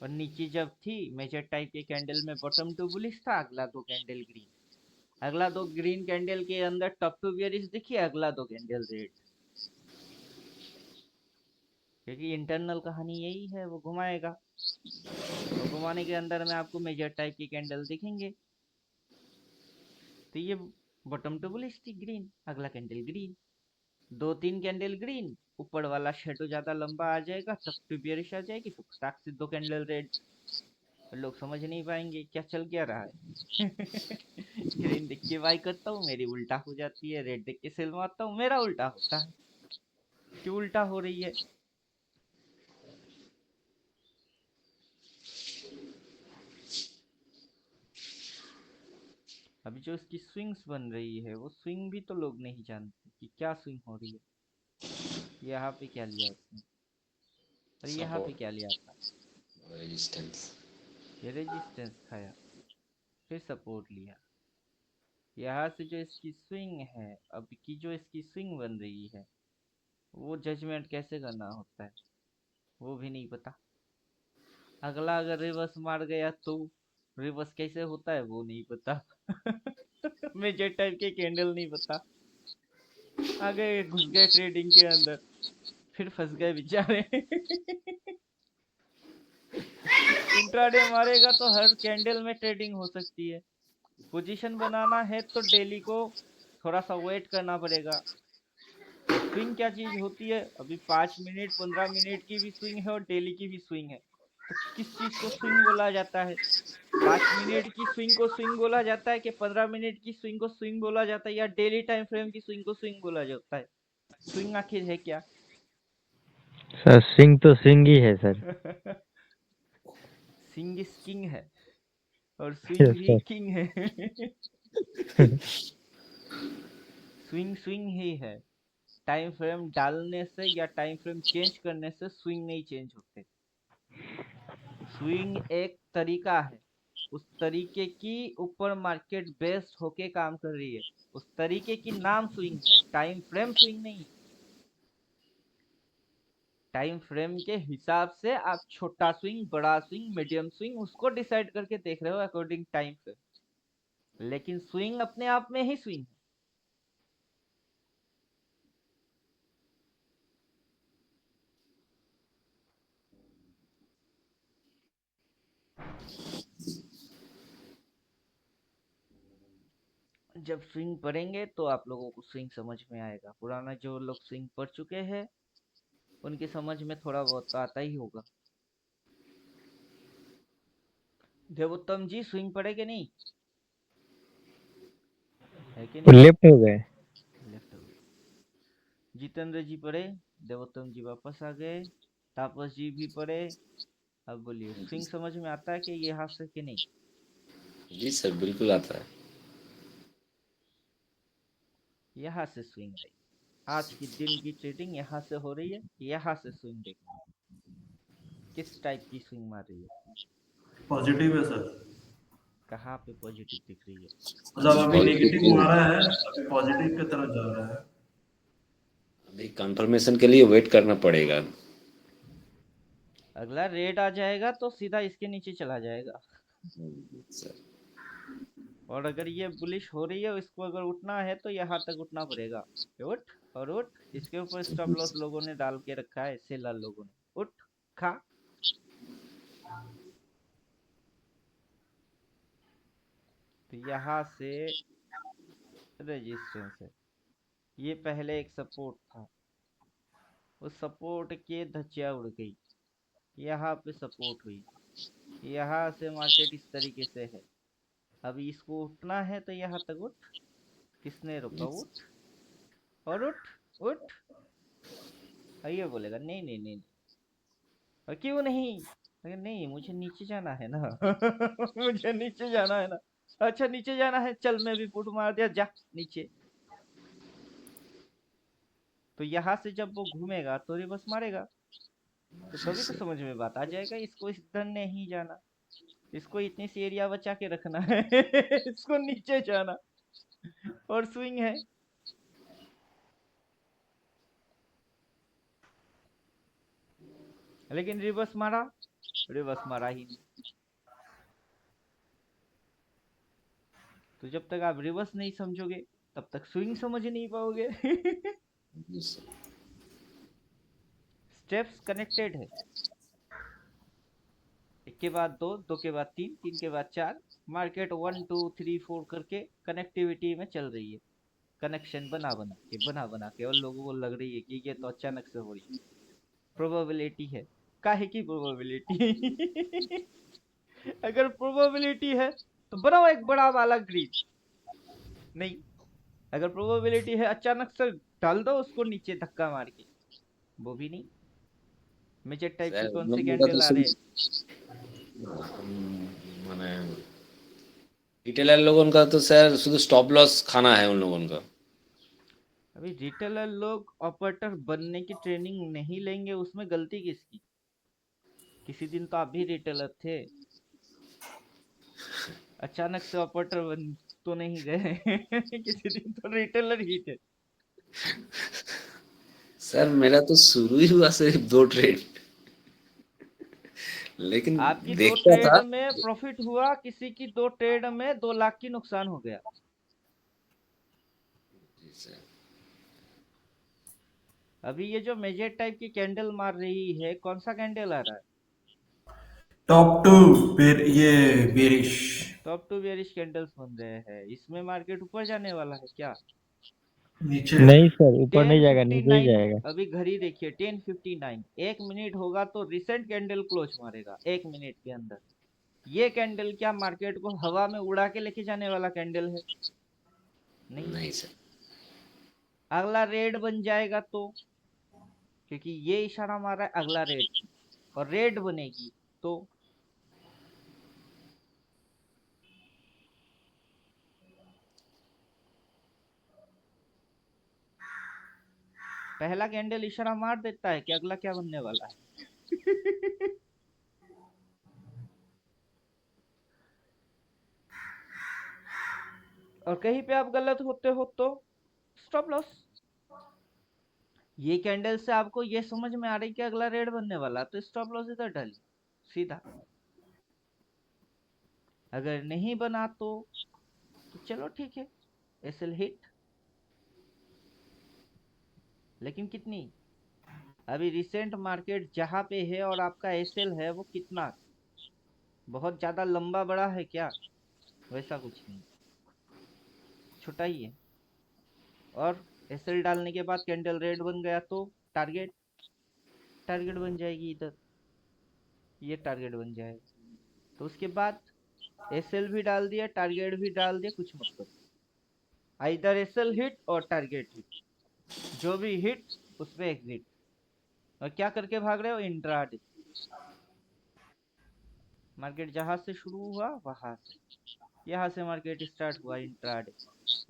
और नीचे जब थी मेजर टाइप के कैंडल में बॉटम टू बुलिश था, अगला 2 कैंडल ग्रीन, अगला 2 ग्रीन कैंडल के अंदर टॉप टू बियरिश दिखी, अगला 2 कैंडल रेड। क्योंकि इंटरनल कहानी यही है, वो घुमाएगा और घुमाने के अंदर में आपको मेजर टाइप की कैंडल दिखेंगे। तो ये बॉटम टू बुलिश थी ग्रीन, अगला कैंडल ग्रीन, 2-3 कैंडल ग्रीन, ऊपर वाला शेडो ज्यादा लंबा आ जाएगा, टॉप टू बियरिश आ जाएगी, फिर फटाक से 2 कैंडल रेड। लोग समझ नहीं पाएंगे क्या चल क्या रहा है। ग्रीन देख के बाई करता हूँ, मेरी उल्टा हो जाती है, रेड देख के सेल मारता हूँ, मेरा उल्टा होता है। क्यों उल्टा हो रही है? अभी जो इसकी स्विंग्स बन रही है, वो स्विंग भी तो लोग नहीं जानते कि क्या स्विंग हो रही है। यहाँ पे क्या लिया इसने, और यहाँ पे क्या लिया था, रेजिस्टेंस। ये रेजिस्टेंस खाया, फिर सपोर्ट लिया। यहाँ से जो इसकी स्विंग है, अब की जो इसकी स्विंग बन रही है, वो जजमेंट कैसे करना होता है वो भी नहीं पता। अगला अगर रिवर्स मार गया तो रिवर्स कैसे होता है वो नहीं पता। मेजर टाइप के कैंडल नहीं पता, आ गए घुस गए ट्रेडिंग के अंदर, फिर फंस गए बेचारे। इंट्राडे मारेगा तो हर कैंडल में ट्रेडिंग हो सकती है। पोजीशन बनाना है तो डेली को थोड़ा सा वेट करना पड़ेगा। स्विंग क्या चीज होती है, अभी 5 मिनट 15 मिनट की भी स्विंग है और डेली की भी स्विंग है, तो किस चीज को स्विंग बोला जाता है? 5 मिनट की स्विंग को स्विंग बोला जाता है कि 15 मिनट की स्विंग को स्विंग बोला जाता है, या डेली टाइम फ्रेम की स्विंग को स्विंग बोला जाता है? स्विंग आखिर है क्या? सर स्विंग तो स्विंग ही है सर। सिंग इज किंग है और स्विंग भी सर किंग है। स्विंग स्विंग ही है, टाइम फ्रेम डालने से या टाइम फ्रेम चेंज करने से स्विंग नहीं चेंज होते। स्विंग एक तरीका है, उस तरीके की ऊपर मार्केट बेस्ड होके काम कर रही है, उस तरीके की नाम स्विंग है, टाइम फ्रेम स्विंग नहीं। टाइम फ्रेम के हिसाब से आप छोटा स्विंग, बड़ा स्विंग, मीडियम स्विंग उसको डिसाइड करके देख रहे हो अकॉर्डिंग टाइम फ्रेम, लेकिन स्विंग अपने आप में ही स्विंग है। जब स्विंग पढ़ेंगे तो आप लोगों को स्विंग समझ में आएगा। पुराना जो लोग स्विंग पढ़ चुके हैं उनकी समझ में थोड़ा बहुत तो आता ही होगा। देवोत्तम जी स्विंग पढ़े कि नहीं, है कि वो नहीं? लेफ्ट हो गए। लेफ्ट हो गए। जितेंद्र जी पढ़े, देवोत्तम जी वापस आ गए, तापस जी भी पढ़े। अब बोलिए स्विंग समझ में आता है कि ये हाथ से कि नहीं? जी सर, बिल्कुल आता है। यहाँ से स्विंग आई, आज की दिन की ट्रेडिंग यहाँ से हो रही है, यहाँ से स्विंग देखना किस टाइप की स्विंग मार रही है। पॉजिटिव है सर। कहाँ पे पॉजिटिव दिख रही है? मतलब अभी नेगेटिव पॉजिटिव मारा है, अभी पॉजिटिव की तरफ जा रहा है। अभी कंफर्मेशन के लिए वेट करना पड़ेगा। अगला रेड आ जाएगा तो सीधा इसके नीचे चला जाएगा। सर और अगर ये बुलिश हो रही है, इसको अगर उठना है तो यहाँ तक उठना पड़ेगा। उठ और उठ, इसके ऊपर स्टॉप लॉस लोगों ने डाल के रखा है, सेलर लोगों ने। उठ खा। तो यहाँ से रेजिस्टेंस है, ये पहले एक सपोर्ट था, उस सपोर्ट के धज्जियां उड़ गई, यहाँ पे सपोर्ट हुई, यहाँ से मार्केट इस तरीके से है। अभी इसको उठना है तो यहाँ तक उठ, किसने रोका? उठ और उठ उठ। ये बोलेगा नहीं नहीं नहीं, और क्यों नहीं? अरे नहीं, मुझे नीचे जाना है ना। मुझे नीचे जाना है ना। अच्छा नीचे जाना है, चल मैं भी पुट मार दिया, जा नीचे। तो यहाँ से जब वो घूमेगा तो रिवर्स मारेगा, तो तभी तो समझ में बात आ जाएगा। इसको इस धन नहीं जाना, इसको इतनी सी एरिया बचा के रखना है इसको नीचे जाना और स्विंग है। लेकिन रिवर्स मारा, रिवर्स मारा ही नहीं। तो जब तक आप रिवर्स नहीं समझोगे तब तक स्विंग समझ नहीं पाओगे स्टेप्स कनेक्टेड है, एक के बाद दो, दो के बाद तीन, तीन के बाद चार। मार्केट 1 2 3 4 करके कनेक्टिविटी में चल रही है, कनेक्शन बना बना के, और लोगों को लग रही है कि ये तो अचानक से हो रही है। प्रोबेबिलिटी है, काहे की प्रोबेबिलिटी अगर प्रोबेबिलिटी है तो बनाओ एक बड़ा वाला ग्रीन। नहीं, अगर प्रोबेबिलिटी है अचानक से डाल दो उसको नीचे धक्का मार के, वो भी नहीं। मेजर टाइप की স্যার कौन से লোকটা তো कैंडल आ শুধু रहे? মানে रिटेलर लोगों का तो सर शुद्ध स्टॉप लॉस खाना है उन लोगों का। अभी रिटेलर लोग ऑपरेटर बनने की ट्रेनिंग नहीं लेंगे, उसमें गलती किसकी? किसी दिन तो आप भी रिटेलर थे, अचानक से ऑपरेटर बन तो नहीं गए किसी दिन तो रिटेलर ही थे। सर मेरा तो शुरू ही हुआ सिर्फ 2 ट्रेड, लेकिन आपकी 2 देखता ट्रेड था। में प्रॉफिट हुआ, किसी की 2 ट्रेड में 2 लाख की नुकसान हो गया। अभी ये जो मेजर टाइप की कैंडल मार रही है, कौन सा कैंडल आ रहा है? टॉप टू ये bearish. Top two bearish candles बन रहे हैं, इसमें मार्केट ऊपर जाने वाला है क्या? नीचे। नहीं सर, ऊपर नहीं जाएगा, नीचे ही 10:59, जाएगा। अभी घड़ी देखिए 10:59, 1 मिनट होगा तो रिसेंट कैंडल क्लोज मारेगा 1 मिनट के अंदर। ये कैंडल क्या मार्केट को हवा में उड़ा के लेके जाने वाला कैंडल है? नहीं। नहीं सर, अगला रेड बन जाएगा तो, क्योंकि ये इशारा मार रहा है अगला रेड, और रेड बनेगी तो पहला कैंडल इशारा मार देता है कि अगला क्या बनने वाला है और कहीं पे आप गलत होते हो तो स्टॉप लॉस। ये कैंडल से आपको ये समझ में आ रही कि अगला रेड बनने वाला, तो स्टॉप लॉस इधर डाली सीधा। अगर नहीं बना तो चलो ठीक है, एसएल हिट। लेकिन कितनी? अभी रिसेंट मार्केट जहां पे है और आपका एसएल है वो कितना? बहुत ज्यादा लंबा बड़ा है क्या? वैसा कुछ नहीं, छोटा ही है। और एसएल डालने के बाद कैंडल रेड बन गया तो टारगेट, टारगेट बन जाएगी इधर, ये टारगेट बन जाएगा। तो उसके बाद एसएल भी डाल दिया, टारगेट भी डाल दिया, कुछ मत करो, आइदर एसएल हिट और टारगेट हिट, जो भी हिट उस पे एग्जिट। और क्या करके भाग रहे हो? इंट्राडे। मार्केट जहां से शुरू हुआ वहां से, यहाँ से मार्केट स्टार्ट हुआ इंट्राडे।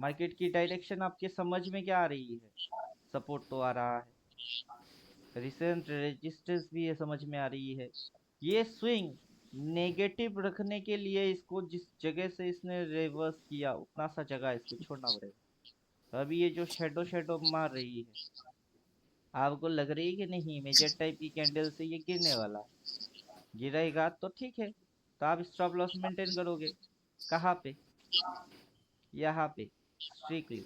मार्केट की डायरेक्शन आपके समझ में क्या आ रही है? सपोर्ट तो आ रहा है, रिसेंट रेजिस्टेंस भी ये समझ में आ रही है। ये स्विंग नेगेटिव रखने के लिए इसको जिस जगह से इसने रिवर्स किया उतना सा जगह इसको छोड़ना पड़ेगा। अभी ये जो शेडो शेडो मार रही है, आपको लग रही है कि नहीं मेजर टाइप की कैंडल से ये गिरने वाला है? गिरेगा तो ठीक है, तो आप स्टॉप लॉस मेंटेन करोगे कहाँ पे? यहाँ पे स्ट्रिक्टली।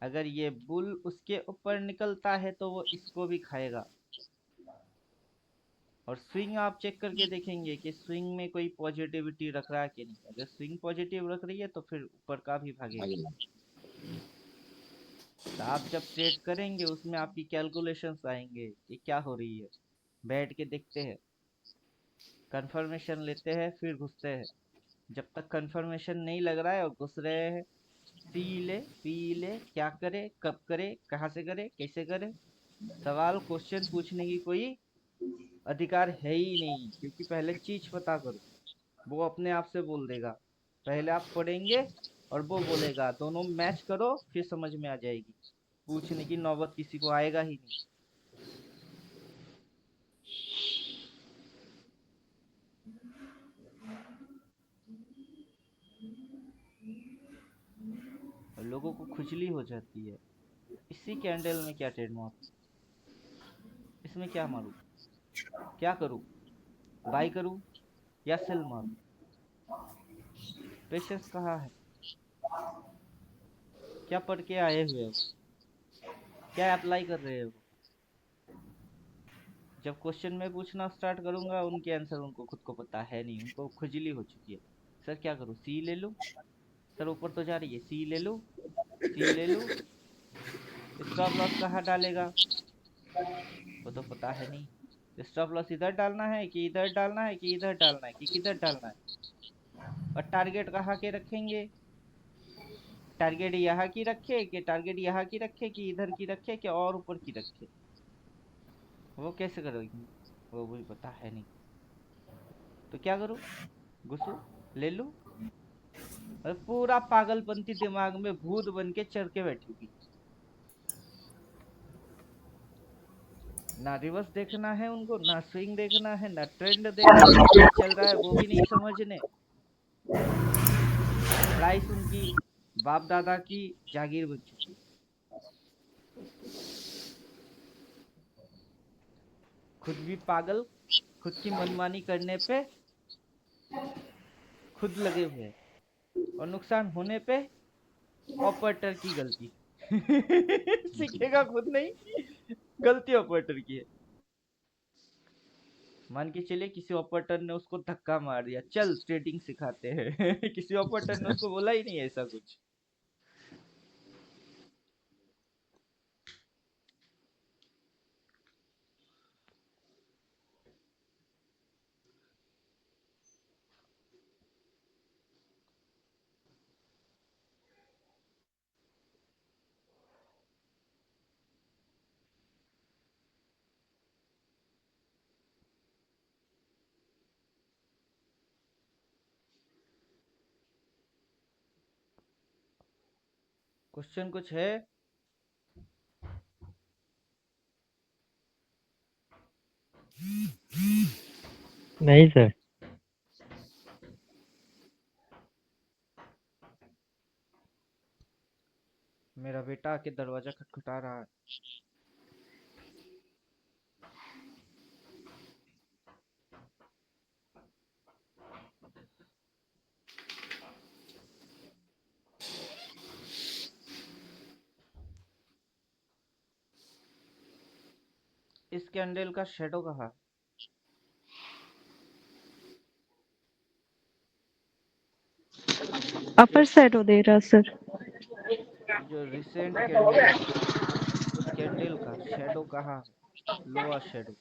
अगर ये बुल उसके ऊपर निकलता है तो वो इसको भी खाएगा। और स्विंग आप चेक करके देखेंगे कि स्विंग में कोई पॉजिटिविटी रख रहा है कि नहीं। अगर स्विंग पॉजिटिव रख रही है तो फिर ऊपर का भी भागेगा। तो आप जब ट्रेड करेंगे उसमें आपकी कैलकुलेशंस आएंगे कि क्या हो रही है, बैठ के देखते हैं, कंफर्मेशन लेते हैं, फिर घुसते हैं। जब तक कंफर्मेशन नहीं लग रहा है और घुस रहे हैं, पी ले, क्या करे, कब करे, कहाँ से करे, कैसे करे, सवाल क्वेश्चन पूछने की कोई अधिकार है ही नहीं। क्योंकि पहले चीज पता करो, वो अपने आप से बोल देगा। पहले आप पढ़ेंगे और वो बोलेगा, दोनों मैच करो, फिर समझ में आ जाएगी। पूछने की नौबत किसी को आएगा ही नहीं। लोगों को खुजली हो जाती है। इसी कैंडल में क्या ट्रेडमार्क, इसमें क्या मारूं, क्या करूं, बाय करूं या सेल मारूं? पेशेंस कहाँ है? क्या पढ़ के आए हुए हो, क्या अप्लाई कर रहे हो? जब क्वेश्चन में पूछना स्टार्ट करूंगा उनके आंसर उनको खुद को पता है नहीं, उनको खुजली हो चुकी है। सर क्या करूं, सी ले लूं? सर ऊपर तो जा रही है, सी ले लूं, सी ले लूं? स्टॉप लॉस कहाँ डालेगा वो तो पता है नहीं। स्टॉप लॉस इधर डालना है कि इधर डालना है कि इधर डालना है कि किधर डालना है? और टारगेट कहाँ के रखेंगे? टारगेट यहाँ की रखे कि टारगेट यहाँ की रखे कि इधर की रखे कि और ऊपर की रखे? वो कैसे करेंगे, वो भी पता है नहीं। तो क्या करूं, घुसू, ले लूं? और पूरा पागलपंती दिमाग में भूत बन के चढ़ के बैठी हुई। ना रिवर्स देखना है उनको, ना स्विंग देखना है, ना ट्रेंड देखना है, क्या चल रहा है वो भी नहीं समझने। प्राइस उनकी बाप दादा की जागीर बन चुकी है। खुद भी पागल, खुद की मनमानी करने पे खुद लगे हुए हैं, और नुकसान होने पे ऑपरेटर की गलती। सीखेगा खुद नहीं, गलती ऑपरेटर की है। मान के चले किसी ऑपरेटर ने उसको धक्का मार दिया, चल ट्रेडिंग सिखाते हैं। किसी ऑपरेटर ने उसको बोला ही नहीं ऐसा कुछ। क्वेश्चन कुछ है? नहीं सर। मेरा बेटा आके दरवाजा खटखटा रहा है। इस कैंडल का शेडो कहाँ? अपर साइड हो दे रहा सर। जो रिसेंट कैंडल है उस कैंडल का शेडो कहाँ है? Lower shadow.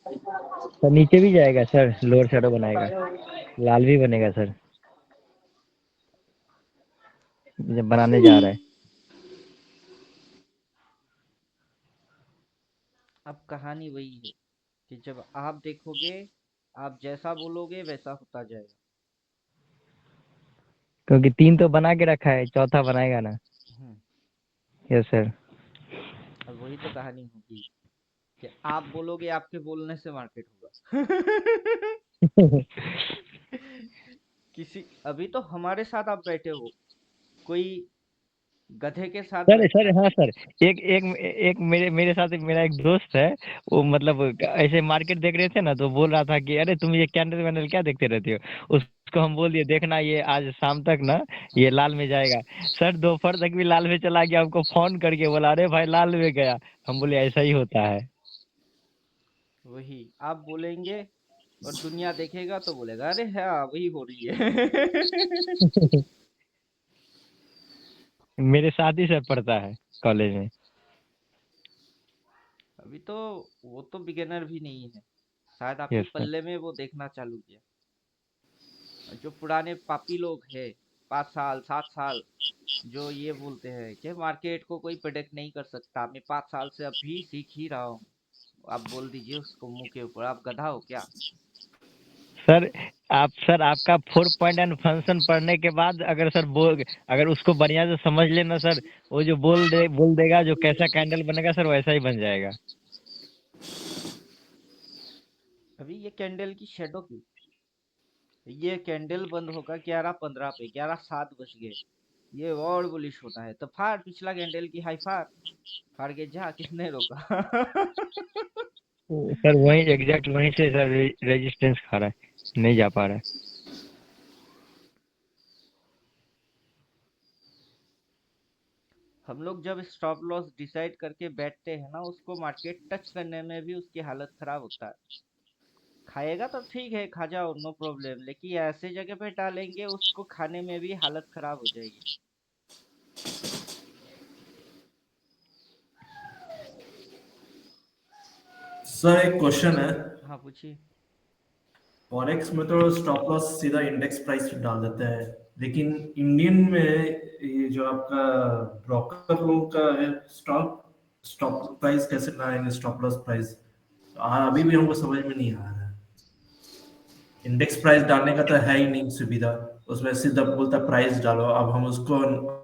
सर नीचे भी जाएगा सर, लोअर शैडो बनाएगा, लाल भी बनेगा सर, जब बनाने जा रहा है। अब कहानी वही है कि जब आप देखोगे, आप जैसा बोलोगे वैसा होता जाएगा। क्योंकि 3 तो बना के रखा है, चौथा बनाएगा ना। हम्म, यस सर। अब वही तो कहानी होगी कि आप बोलोगे, आपके बोलने से मार्केट होगा। किसी, अभी तो हमारे साथ आप बैठे हो, कोई गधे के साथ सर बैठा सर है। हाँ सर। एक एक एक मेरे मेरे साथ मेरा एक दोस्त है। वो मतलब ऐसे मार्केट देख रहे थे ना, तो बोल रहा था कि अरे तुम ये कैंडल वैंडल क्या देखते रहते हो। उसको हम बोल दिए देखना ये आज शाम तक ना ये लाल में जाएगा। सर दोपहर तक भी लाल में चला गया, हमको फोन करके बोला अरे भाई लाल में गया। हम बोले ऐसा ही होता है। वही आप बोलेंगे और दुनिया देखेगा तो बोलेगा अरे हाँ वही हो रही है। मेरे साथ ही सर पढ़ता है कॉलेज में। अभी तो वो तो बिगिनर भी नहीं है, शायद आपके यस सर। पल्ले में वो देखना चालू किया। और जो पुराने पापी लोग हैं, 5 साल 7 साल, जो ये बोलते हैं कि मार्केट को कोई प्रेडिक्ट नहीं कर सकता, मैं 5 साल से अभी सीख ही रहा हूँ। आप बोल दीजिए उसको मुंह के ऊपर, आप गधा हो क्या? सर सर आपका 4 पॉइंट एंड फंक्शन पढ़ने के बाद अगर सर बोल अगर उसको बढ़िया से समझ लेना सर, वो जो बोल देगा जो कैसा कैंडल बनेगा सर वैसा ही बन जाएगा। अभी ये कैंडल की शेडो की, ये कैंडल बंद होगा 11:15 पे, 11:07 बज गए। ये और बुलिश होता है तो फाड़ पिछला कैंडल की हाई फाड़ के जा, किसने रोका? सर वहीं एग्जैक्ट वहीं से सर रेजिस्टेंस खा रहा है, नहीं जा पा रहा है। हम लोग जब स्टॉप लॉस डिसाइड करके बैठते हैं ना, उसको मार्केट टच करने में भी उसकी हालत खराब होता है। खाएगा तो ठीक है, खा जाओ, नो प्रॉब्लम, लेकिन ऐसे जगह पे डालेंगे उसको खाने में भी हालत खराब हो जाएगी। सर एक क्वेश्चन है। हाँ पूछिए। फॉरेक्स में तो स्टॉप लॉस सीधा इंडेक्स प्राइस पे डाल देते हैं, लेकिन इंडियन में ये जो आपका ब्रोकर लोग का है, स्टॉप स्टॉप प्राइस कैसे लगाएंगे, स्टॉप लॉस प्राइस अभी भी हमको समझ में नहीं आ रहा है। इंडेक्स प्राइस डालने का तो है ही नहीं सुविधा, उसमें सीधा बोलता प्राइस डालो। अब हम उसको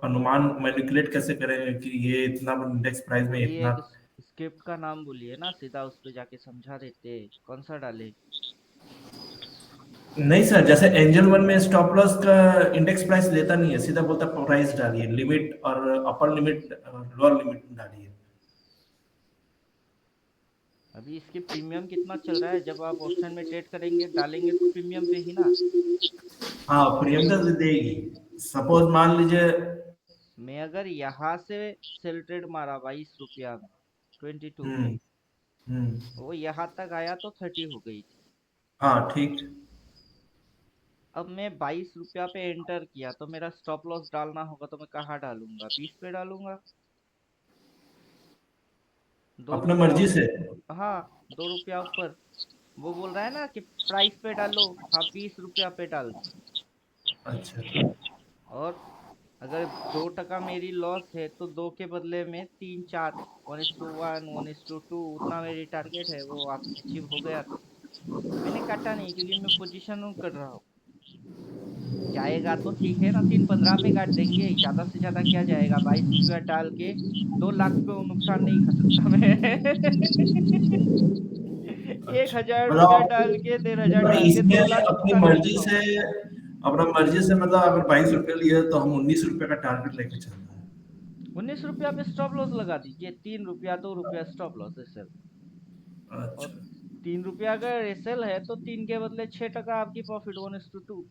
अनुमान मैनिपुलेट कैसे करेंगे कि ये इतना इंडेक्स प्राइस में कोई इतना। एक स्क्रिप्ट का नाम बोलिए ना, सीधा उस पे जाके समझा देते। कौन सा डाले? नहीं सर, जैसे एंजल वन में स्टॉप लॉस का इंडेक्स प्राइस लेता नहीं है, सीधा बोलता प्राइस डालिए, लिमिट और अपर लिमिट लोअर लिमिट डालिए। अभी इसके प्रीमियम कितना चल रहा है? जब आप ऑप्शन में ट्रेड करेंगे डालेंगे तो प्रीमियम पे ही ना। हाँ, प्रीमियम तो देगी। सपोज मान लीजिए। मैं अगर यहाँ से सेल ट्रेड मारा 22 रुपया में, 22 पे, हम्म। हम्म। वो यहाँ तक आया तो 30 हो गई थी। हाँ ठीक। अब मैं 22 रुपया पे एंटर किया तो मेरा स्टॉप लॉस डालना होगा तो मैं कहाँ डालूंगा? 20 पे डालूंगा। दो अपने रुपया मर्जी से। हाँ, 2 रुपया ऊपर। वो बोल रहा है ना कि प्राइस पे डालो, हाँ 20 रुपया पे डाल दी। अच्छा। और अगर 2 टका मेरी लॉस है तो 2 के बदले में 3 4, 1:1, 1:2 उतना मेरी टारगेट है, वो आप अचीव हो गया तो मैंने काटा नहीं, क्योंकि मैं पोजीशन कर रहा हूँ। जाएगा तो ठीक है ना, 3:15 पे काट देंगे, ज्यादा से ज्यादा क्या जाएगा? 22 रुपया डाल के 2 लाख पे वो नुकसान नहीं खा सकता मैं। एक अच्छा हजार मतलब रुपया डाल के 1,500 मतलब डाल के इसमें 2 लाख अपनी नुकसान कर मर्जी रहा हूँ। से, अपना मर्जी से मतलब अगर 22 रुपये लिए तो हम 19 रुपये का टारगेट लेके चलते हैं। 19 रुपया पे स्टॉप लॉस लगा दीजिए, 3 रुपया 2 रुपया स्टॉप लॉस है सर। और अच्छा। 3 रुपया अगर एसएल है तो 3 के बदले 6 टका आपकी प्रॉफिट, 1:2।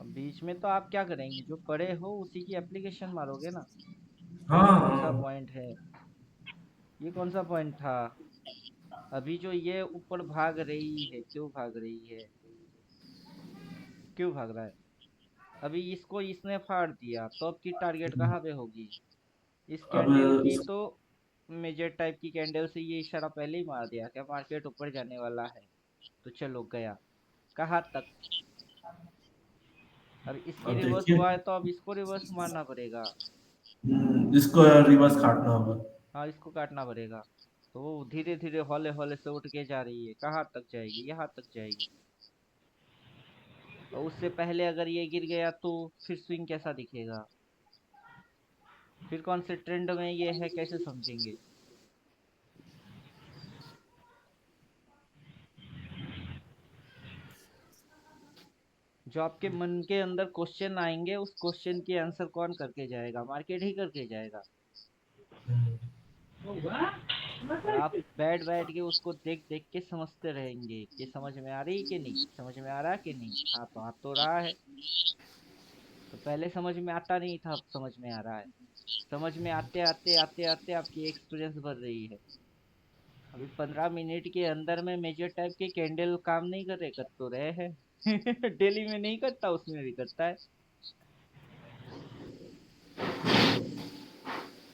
अब बीच में तो आप क्या करेंगे? जो पढ़े हो उसी की एप्लीकेशन मारोगे ना। हाँ ये कौन सा हाँ। पॉइंट है? ये कौन सा पॉइंट था? अभी जो ये ऊपर भाग रही है, क्यों भाग रही है? क्यों भाग रहा है? अभी इसको इसने फाड़ दिया तो अब की टारगेट कहाँ पे होगी? इस अब कैंडल की तो मेजर टाइप की कैंडल से ये इशारा पहले ही मार दिया कि मार्केट ऊपर जाने वाला है। तो चलो गया कहाँ तक? अब इसकी अब रिवर्स देखिए। हुआ है तो अब इसको रिवर्स मारना पड़ेगा। इसको रिवर्स काटना होगा। हाँ, इसको काटना पड़ेगा। तो वो धीरे धीरे हौले हौले से उठ के जा रही है, कहाँ तक जाएगी? यहाँ तक जाएगी। और उससे पहले अगर ये गिर गया तो फिर स्विंग कैसा दिखेगा? फिर कौन से ट्रेंड में ये है, कैसे समझेंगे? जो आपके मन के अंदर क्वेश्चन आएंगे उस क्वेश्चन के आंसर कौन करके जाएगा? मार्केट ही करके जाएगा। और आप बैठ बैठ के उसको देख देख के समझते रहेंगे कि समझ में आ रही कि नहीं, समझ में आ रहा कि नहीं। हाँ तो आ तो रहा है। तो पहले समझ में आता नहीं था, अब समझ में आ रहा है। समझ में आते आते आते आते आपकी एक्सपीरियंस बढ़ रही है। अभी 15 मिनट के अंदर में मेजर टाइप के कैंडल काम नहीं कर रहे? कर तो रहे हैं। डेली में नहीं करता, उसमें भी करता है।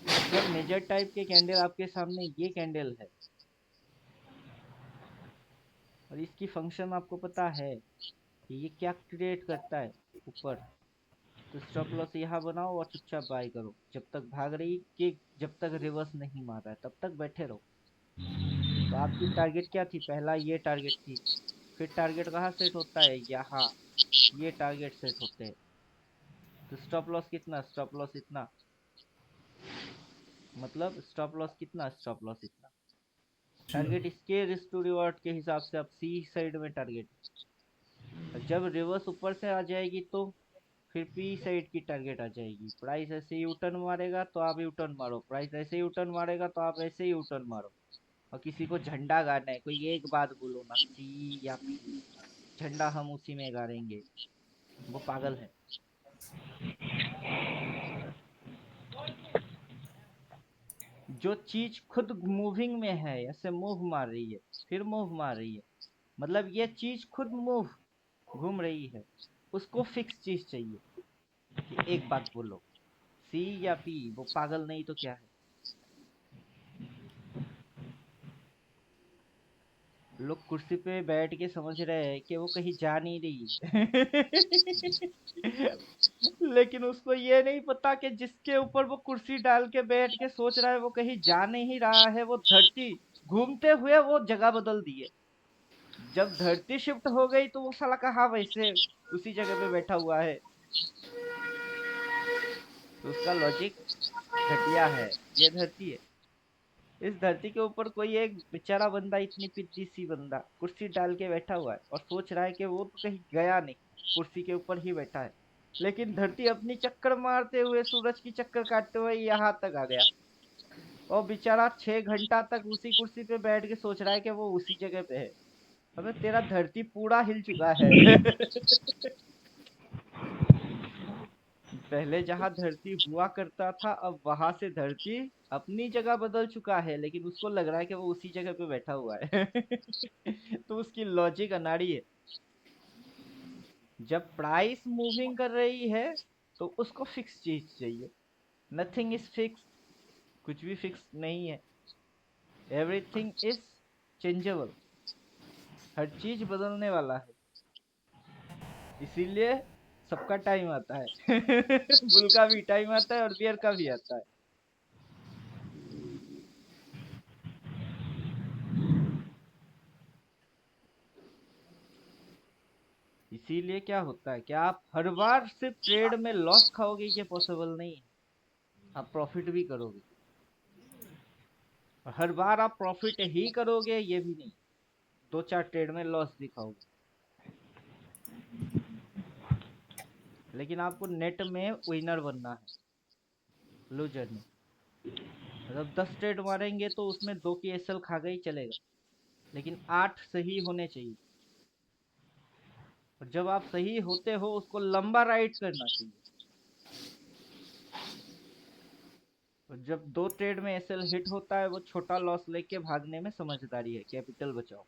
मतलब मेजर टाइप के कैंडल आपके सामने ये कैंडल है, और इसकी फंक्शन आपको पता है कि ये क्या क्रिएट करता है ऊपर। तो स्टॉप लॉस यहाँ बनाओ और चुपचाप बाय करो, जब तक भाग रही कि जब तक रिवर्स नहीं मार रहा है तब तक बैठे रहो। तो आपकी टारगेट क्या थी? पहला ये टारगेट थी। फिर टारगेट कहाँ सेट होता है? यहाँ। ये टारगेट सेट होते हैं। तो स्टॉप लॉस कितना? स्टॉप लॉस इतना। मतलब स्टॉप लॉस कितना? स्टॉप लॉस इतना। टारगेट इसके रिस्क टू रिवॉर्ड के हिसाब से अब सी साइड में टारगेट, जब रिवर्स ऊपर से आ जाएगी तो फिर पी साइड की टारगेट आ जाएगी। प्राइस ऐसे ही U-टर्न मारेगा तो आप U-टर्न मारो, प्राइस ऐसे ही U-टर्न मारेगा तो आप ऐसे ही U-टर्न मारो। और किसी को झंडा गाड़ना है, कोई एक बात बोलो ना, सी या पी, झंडा हम उसी में गाड़ेंगे, वो पागल है। जो चीज खुद मूविंग में है, ऐसे मूव मार रही है फिर मूव मार रही है, मतलब ये चीज खुद मूव घूम रही है, उसको फिक्स चीज चाहिए कि एक बात बोलो, सी या पी, वो पागल नहीं तो क्या है। लोग कुर्सी पे बैठ के समझ रहे हैं कि वो कहीं जा नहीं रही है लेकिन उसको ये नहीं पता कि जिसके ऊपर वो कुर्सी डाल के बैठ के सोच रहा है वो कहीं जा नहीं रहा है, वो धरती घूमते हुए वो जगह बदल दी है। जब धरती शिफ्ट हो गई तो वो साला कहाँ वैसे उसी जगह पे बैठा हुआ है, तो उसका लॉजिक घटिया है। ये धरती है, इस धरती के ऊपर कोई एक बेचारा बंदा, इतनी पिद्दी सी बंदा कुर्सी डाल के बैठा हुआ है और सोच रहा है कि वो तो कहीं गया नहीं, कुर्सी के ऊपर ही बैठा है, लेकिन धरती अपनी चक्कर मारते हुए, सूरज की चक्कर काटते हुए यहाँ तक आ गया, और बेचारा 6 घंटा तक उसी कुर्सी पे बैठ के सोच रहा है कि वो उसी जगह पे है। अबे तेरा धरती पूरा हिल चुका है पहले जहां धरती हुआ करता था, अब वहां से धरती अपनी जगह बदल चुका है, लेकिन उसको लग रहा है कि वो उसी जगह पे बैठा हुआ है तो उसकी लॉजिक अनाड़ी है। जब प्राइस मूविंग कर रही है तो उसको फिक्स चीज चाहिए, नथिंग इज फिक्स, कुछ भी फिक्स नहीं है, एवरीथिंग इज चेंजेबल, हर चीज बदलने वाला है, इसीलिए सबका टाइम आता है बुल का भी टाइम आता है और बियर का भी आता है। इसीलिए क्या होता है कि आप हर बार सिर्फ ट्रेड में लॉस खाओगे, ये पॉसिबल नहीं है, आप प्रॉफिट भी करोगे, और हर बार आप प्रॉफिट ही करोगे ये भी नहीं, 2-4 ट्रेड में लॉस भी खाओगे, लेकिन आपको नेट में विनर बनना है, लूजर नहीं। मतलब 10 ट्रेड मारेंगे तो उसमें 2 की एसएल खा गई चलेगा, लेकिन 8 सही होने चाहिए, और जब आप सही होते हो उसको लंबा राइड करना चाहिए, और जब 2 ट्रेड में एसएल हिट होता है वो छोटा लॉस लेके भागने में समझदारी है, कैपिटल बचाओ।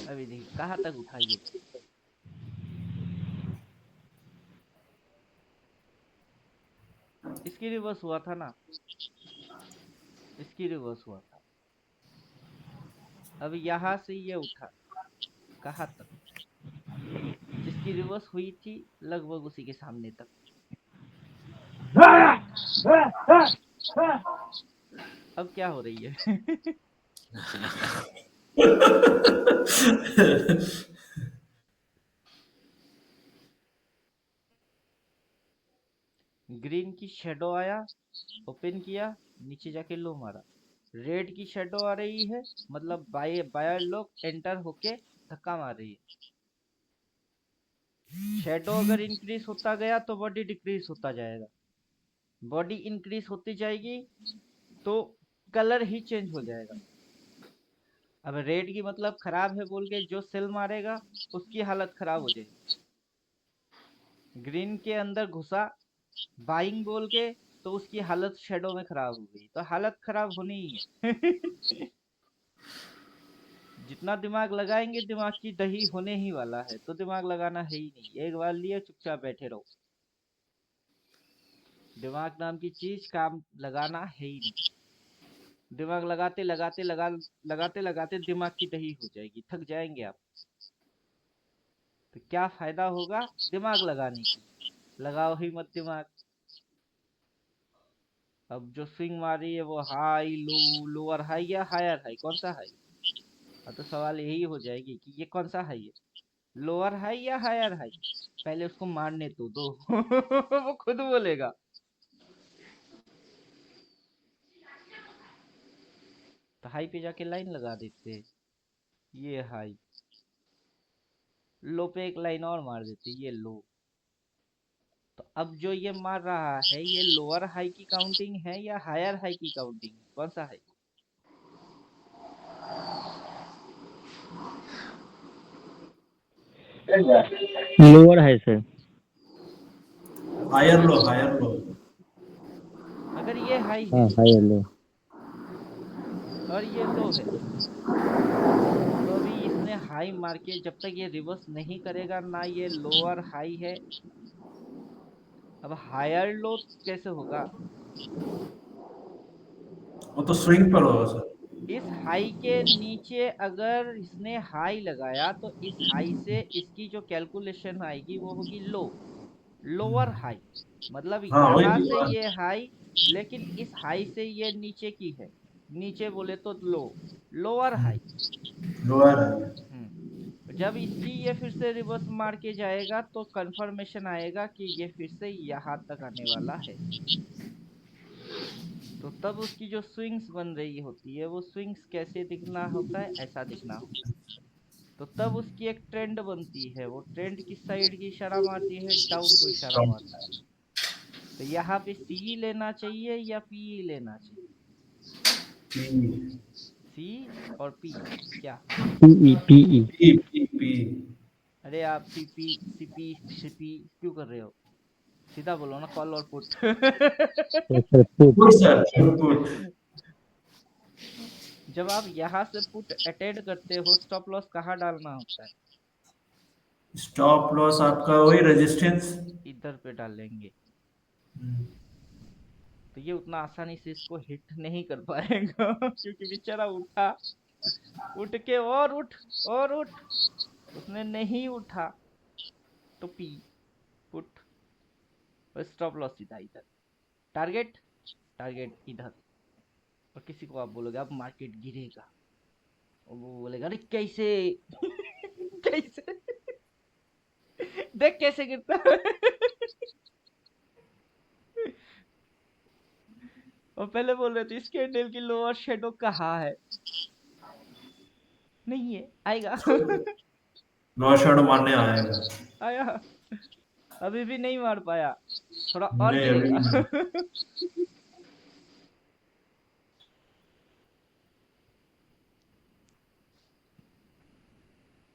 अभी देखिए कहाँ तक उठाइए, इसकी रिवर्स हुआ था ना, इसकी रिवर्स हुआ था, अब यहाँ से ये उठा कहाँ तक, जिसकी रिवर्स हुई थी लगभग उसी के सामने तक। अब क्या हो रही है ग्रीन की शेडो आया, ओपन किया, नीचे जाके लो मारा, रेड की शेडो आ रही है, मतलब बायर लोग एंटर होके धक्का मार रही है, शेडो अगर इंक्रीज होता गया तो बॉडी डिक्रीज होता जाएगा, बॉडी इंक्रीज होती जाएगी तो कलर ही चेंज हो जाएगा। अब रेड की मतलब खराब है बोल के जो सेल मारेगा उसकी हालत खराब हो जाएगी, ग्रीन के अंदर घुसा बाइंग बोल के तो उसकी हालत शेडो में खराब हो गई, तो हालत खराब होनी ही है जितना दिमाग लगाएंगे दिमाग की दही होने ही वाला है, तो दिमाग लगाना है ही नहीं, एक बार लिए चुपचाप बैठे रहो, दिमाग नाम की चीज काम लगाना है ही नहीं, दिमाग लगाते लगाते दिमाग की दही हो जाएगी, थक जाएंगे आप, तो क्या फायदा होगा दिमाग लगाने की, लगाओ ही मत दिमाग। अब जो स्विंग मारी है वो हाई लो, लोअर हाई या हायर हाई, कौन सा हाई, तो सवाल यही हो जाएगी कि ये कौन सा हाई है, लोअर हाई या हायर हाई? पहले उसको मारने तो दो वो खुद बोलेगा। तो हाई पे जाके लाइन लगा देते, ये हाई, लो पे एक लाइन और मार देते, ये लो। तो अब जो ये मार रहा है, ये लोअर हाई की काउंटिंग है या हायर हाई की काउंटिंग है? कौन सा है? लोअर है sir. Higher low, higher low. अगर ये हाई है हाँ हायर लो। और ये लो है, तो अभी इसने हाई मार के जब तक ये रिवर्स नहीं करेगा ना, ये लोअर हाई है। अब हायर लो कैसे होगा? वो तो स्विंग पर होगा सर। इस हाई के नीचे अगर इसने हाई लगाया तो इस हाई से इसकी जो कैलकुलेशन आएगी वो होगी लो, लोअर हाई। मतलब हाँ वही यहां से तो। ये हाई, लेकिन इस हाई से ये नीचे की है, नीचे बोले तो लो, लोअर हाई। लोअर है। जब इसकी ये फिर से रिवर्स मार के जाएगा तो कंफर्मेशन आएगा कि ये फिर से यहाँ तक आने वाला है। तो तब उसकी जो स्विंग्स बन रही होती है, वो स्विंग्स कैसे दिखना होता है? ऐसा दिखना होता है। तो तब उसकी एक ट्रेंड बनती है, वो ट्रेंड किस साइड की इशारा मारती है? डाउन को इशारा मारती है। तो यहाँ पे सी लेना चाहिए या पी लेना चाहिए? सी और पी क्या? PE PE. P P P. अरे आप सीपी सीपी सीपी क्यों कर रहे हो? सीधा बोलो ना, कॉल और put sir put. Good sir, good. जब आप यहाँ से पुट अटेंड करते हो, स्टॉप लॉस कहाँ डालना होता है? स्टॉप लॉस आपका वही रेजिस्टेंस। इधर पे डालेंगे। तो ये उतना आसानी से इसको हिट नहीं कर पाएगा क्योंकि बेचारा उठा, उठ के और उठ और उठ, उसने नहीं उठा। तो पी पुट और स्टॉप लॉस सीधा इधर, टारगेट टारगेट इधर। और किसी को आप बोलोगे अब मार्केट गिरेगा, और वो बोलेगा अरे कैसे कैसे देख कैसे गिरता है और पहले बोल रहे थे इस कैंडल की लोअर शेडो कहाँ है? नहीं है, आएगा नो शैडो मारने आएगा। आया, अभी भी नहीं मार पाया, थोड़ा और नहीं अभी गिरेगा नहीं।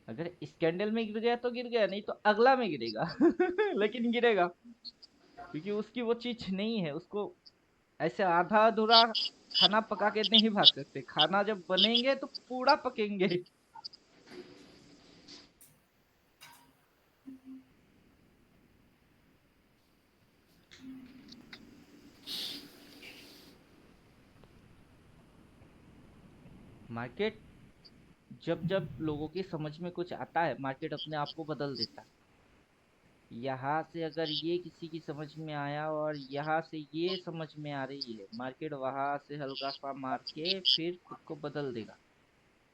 अगर इस कैंडल में गिर गया तो गिर गया, नहीं तो अगला में गिरेगा लेकिन गिरेगा, क्योंकि उसकी वो चीज नहीं है। उसको ऐसे आधा अधूरा खाना पका के नहीं भाग सकते, खाना जब बनेंगे तो पूरा पकेंगे। मार्केट जब जब लोगों की समझ में कुछ आता है, मार्केट अपने आप को बदल देता है। यहाँ से अगर ये किसी की समझ में आया और यहाँ से ये समझ में आ रही है, मार्केट वहां से हल्का सा मार के फिर खुद को बदल देगा।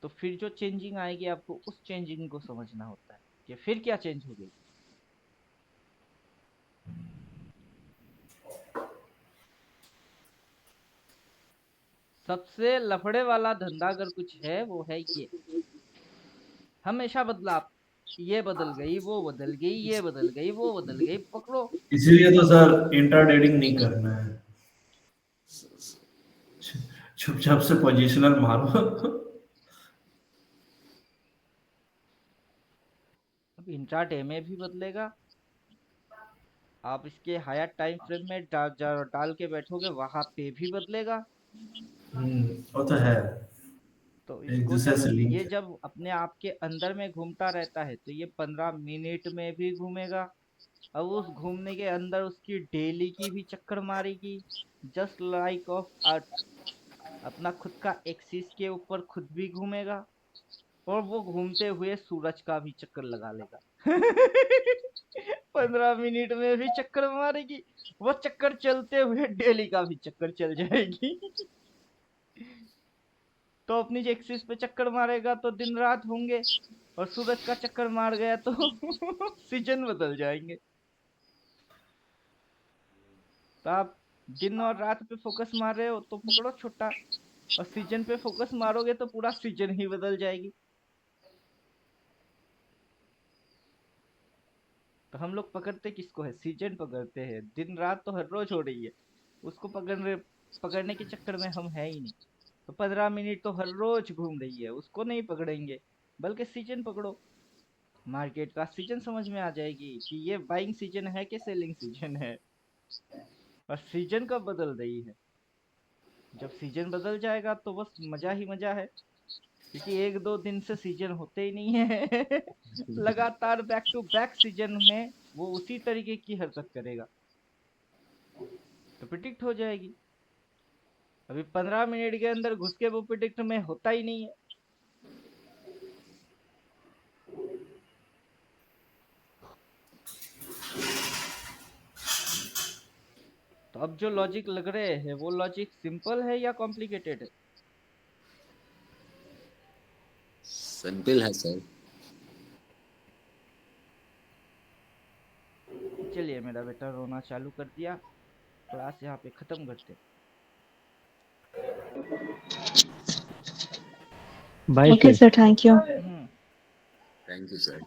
तो फिर जो चेंजिंग आएगी आपको उस चेंजिंग को समझना होता है कि फिर क्या चेंज हो गई। सबसे लफड़े वाला धंधा अगर कुछ है वो है ये, हमेशा बदलाव, ये बदल गई वो बदल गई, ये बदल गई वो बदल गई, पकड़ो। इसीलिए तो सर इंटर ट्रेडिंग नहीं करना है, चुपचाप से पोजिशनल मारो। अब इंट्राडे में भी बदलेगा, आप इसके हायर टाइम फ्रेम में डाल के बैठोगे वहां पे भी बदलेगा। वो तो है, तो एक इसको दूसरे जब से लिंक ये है। जब अपने आप के अंदर में घूमता रहता है तो ये 15 मिनट में भी घूमेगा। अब उस घूमने के अंदर उसकी डेली की भी चक्कर मारेगी, जस्ट लाइक ऑफ अर्थ, अपना खुद का एक्सिस के ऊपर खुद भी घूमेगा, और वो घूमते हुए सूरज का भी चक्कर लगा लेगा 15 मिनट में भी चक्कर मारेगी, वो चक्कर चलते हुए डेली का भी चक्कर चल जाएगी तो अपनी एक्सिस पे चक्कर मारेगा तो दिन रात होंगे, और सूरज का चक्कर मार गया तो सीजन बदल जाएंगे। तो आप दिन और रात पे फोकस मार रहे हो तो पकड़ो छोटा, और सीजन पे फोकस मारोगे तो पूरा सीजन ही बदल जाएगी। तो हम लोग पकड़ते किसको है? सीजन पकड़ते हैं। दिन रात तो हर रोज हो रही है, उसको पकड़ने के चक्कर में हम है ही नहीं। तो 15 मिनट तो हर रोज घूम रही है, उसको नहीं पकड़ेंगे, बल्कि सीजन पकड़ो। मार्केट का सीजन समझ में आ जाएगी कि ये बाइंग सीजन है कि सेलिंग सीजन है। और सीजन कब बदल रही है? जब सीजन बदल जाएगा तो बस मजा ही मजा है, क्योंकि 1-2 दिन से सीजन होते ही नहीं है। लगातार बैक टू बैक सीजन में वो उसी तरीके की हरकत करेगा, तो प्रिडिक्ट हो जाएगी। अभी 15 मिनट के अंदर घुस के वो प्रिडिक्ट में होता ही नहीं है। तो अब जो लॉजिक लग रहे हैं वो लॉजिक सिंपल है या कॉम्प्लिकेटेड है? सिंपल है सर। चलिए, मेरा बेटा रोना चालू कर दिया, क्लास यहाँ पे खत्म करते। Bye okay sir. Sir, thank you. Hmm thank you sir.